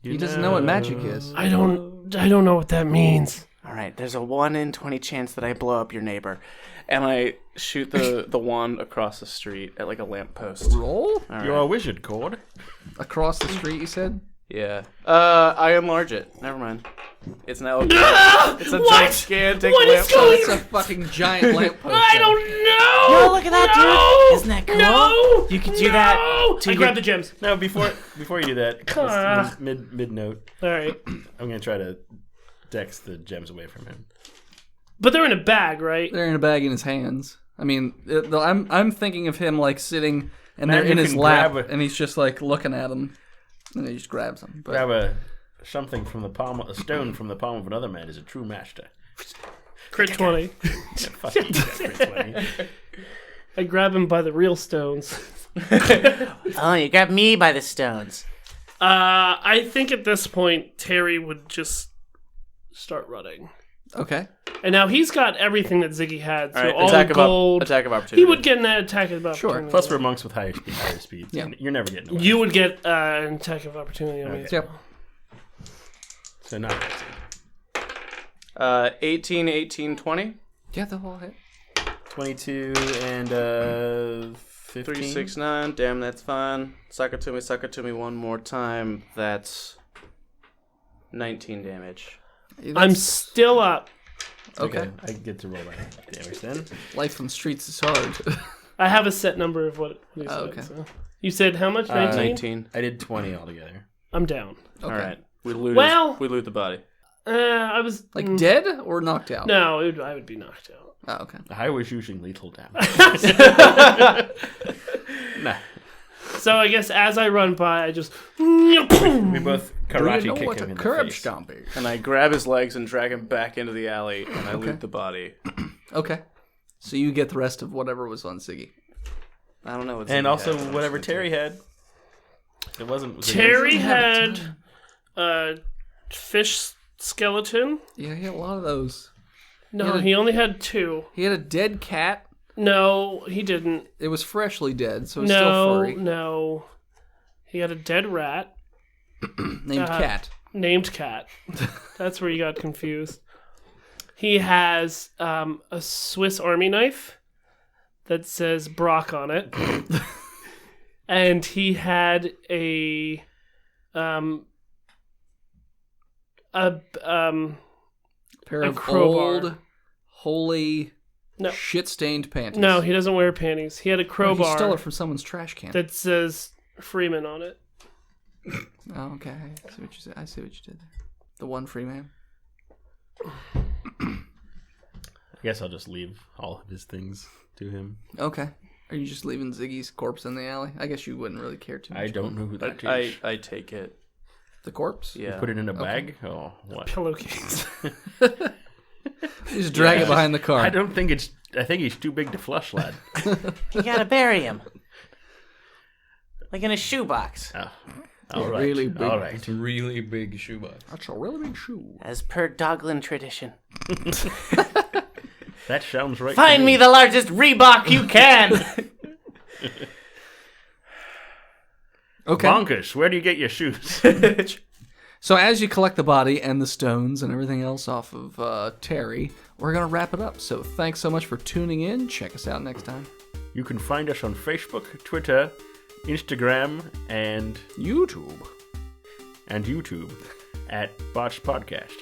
He doesn't know what magic is. I don't know what that means. All right, there's a 1 in 20 chance that I blow up your neighbor. And I shoot the wand across the street at like a lamppost. Roll? You're a wizard, Cord. Across the street, you said? Yeah. I enlarge it. Never mind. It's now. It's a What? gigantic What is lamppost. going It's a fucking giant lamppost. I don't know. No, look at that, No! dude. Isn't that cool? No! You could do that No! to I your- grab the gems. Now, before you do that, just mid note, All right. I'm gonna try to dex the gems away from him. But they're in a bag, right? They're in a bag in his hands. I mean, I'm thinking of him like sitting and Man, they're in you his can lap, grab a- and he's just like looking at them, and he just grabs them. But Grab something from the palm, a stone from the palm of another man is a true master. Crit 20. Fuck you, crit 20. I grab him by the real stones. Oh, you got me by the stones. I think at this point, Terry would just start running. okay, And now he's got everything that Ziggy had. So All right, all attack the of gold. attack of opportunity. He would get an attack of opportunity. Plus, we're monks with higher speeds. Yeah. You're never getting away. You would get an attack of opportunity on me. Yep. So not 18, 18, 20. Yeah, the whole hit. 22 and 15. 3, 6, 9. Damn, that's fine. Suck it to me one more time. That's 19 damage. I'm still up. Okay. I get to roll that damage then. Life on the streets is hard. I have a set number of what you said. okay. So. You said how much? 19? 19. I did 20 altogether. I'm down. Okay. All right. We loot. We loot the body. I was Like dead or knocked out? No, I would be knocked out. Oh, okay. I was using lethal damage. Nah. So I guess as I run by, I just We both Do karate you know kick what him a in the curb face. stomp is? And I grab his legs and drag him back into the alley, and I loot the body. Okay. So you get the rest of whatever was on Ziggy. I don't know what's And also whatever Terry had. It wasn't. Terry had a fish skeleton. Yeah, he had a lot of those. No, he only had 2. He had a dead cat. No, he didn't. It was freshly dead, so it's still furry. No. He had a dead rat Named Cat. named Cat. That's where you got confused. He has a Swiss Army knife that says Brock on it. And he had a Pair a of crowbar. old, holy, No. shit-stained panties. No, he doesn't wear panties. He had a Oh, crowbar he stole it from someone's trash can. that says Freeman on it. Oh, okay. I see what you did there. The one free man. I guess I'll just leave all of his things to him. Okay. Are you just leaving Ziggy's corpse in the alley? I guess you wouldn't really care too much. I don't know who that is. I take it. The corpse? Yeah. Put it in a bag? Oh, what? Pillowcase. You just drag it behind the car. I don't think it's... I think he's too big to flush, lad. You gotta bury him. Like in a shoebox. Oh. All right. Really big. All right. It's a really big shoebox. That's a really big shoe. As per Doglin tradition. That sounds right. Find to me the largest Reebok you can! Okay. Bonkers, where do you get your shoes? So as you collect the body and the stones and everything else off of Terry, we're going to wrap it up. So thanks so much for tuning in. Check us out next time. You can find us on Facebook, Twitter, Instagram, and YouTube. at Botched Podcast.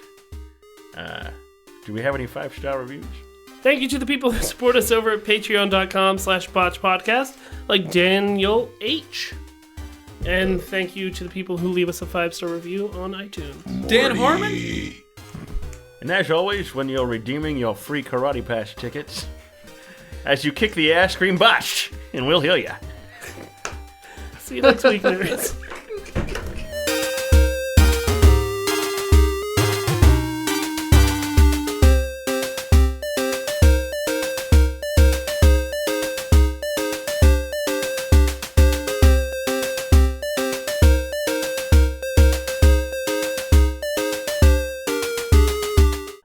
Do we have any 5-star reviews? Thank you to the people who support us over at patreon.com/botchpodcast, like Daniel H. And thank you to the people who leave us a 5-star review on iTunes. Dan Harmon? And as always, when you're redeeming your free Karate Pass tickets, as you kick the ass, scream Botched, and we'll heal ya. See you next week, nerds.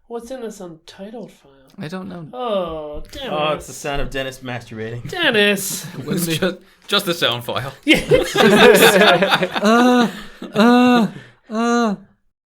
What's in this untitled file? I don't know. Oh, Dennis. Oh, it's the sound of Dennis masturbating. Dennis. Just the sound file. Yeah.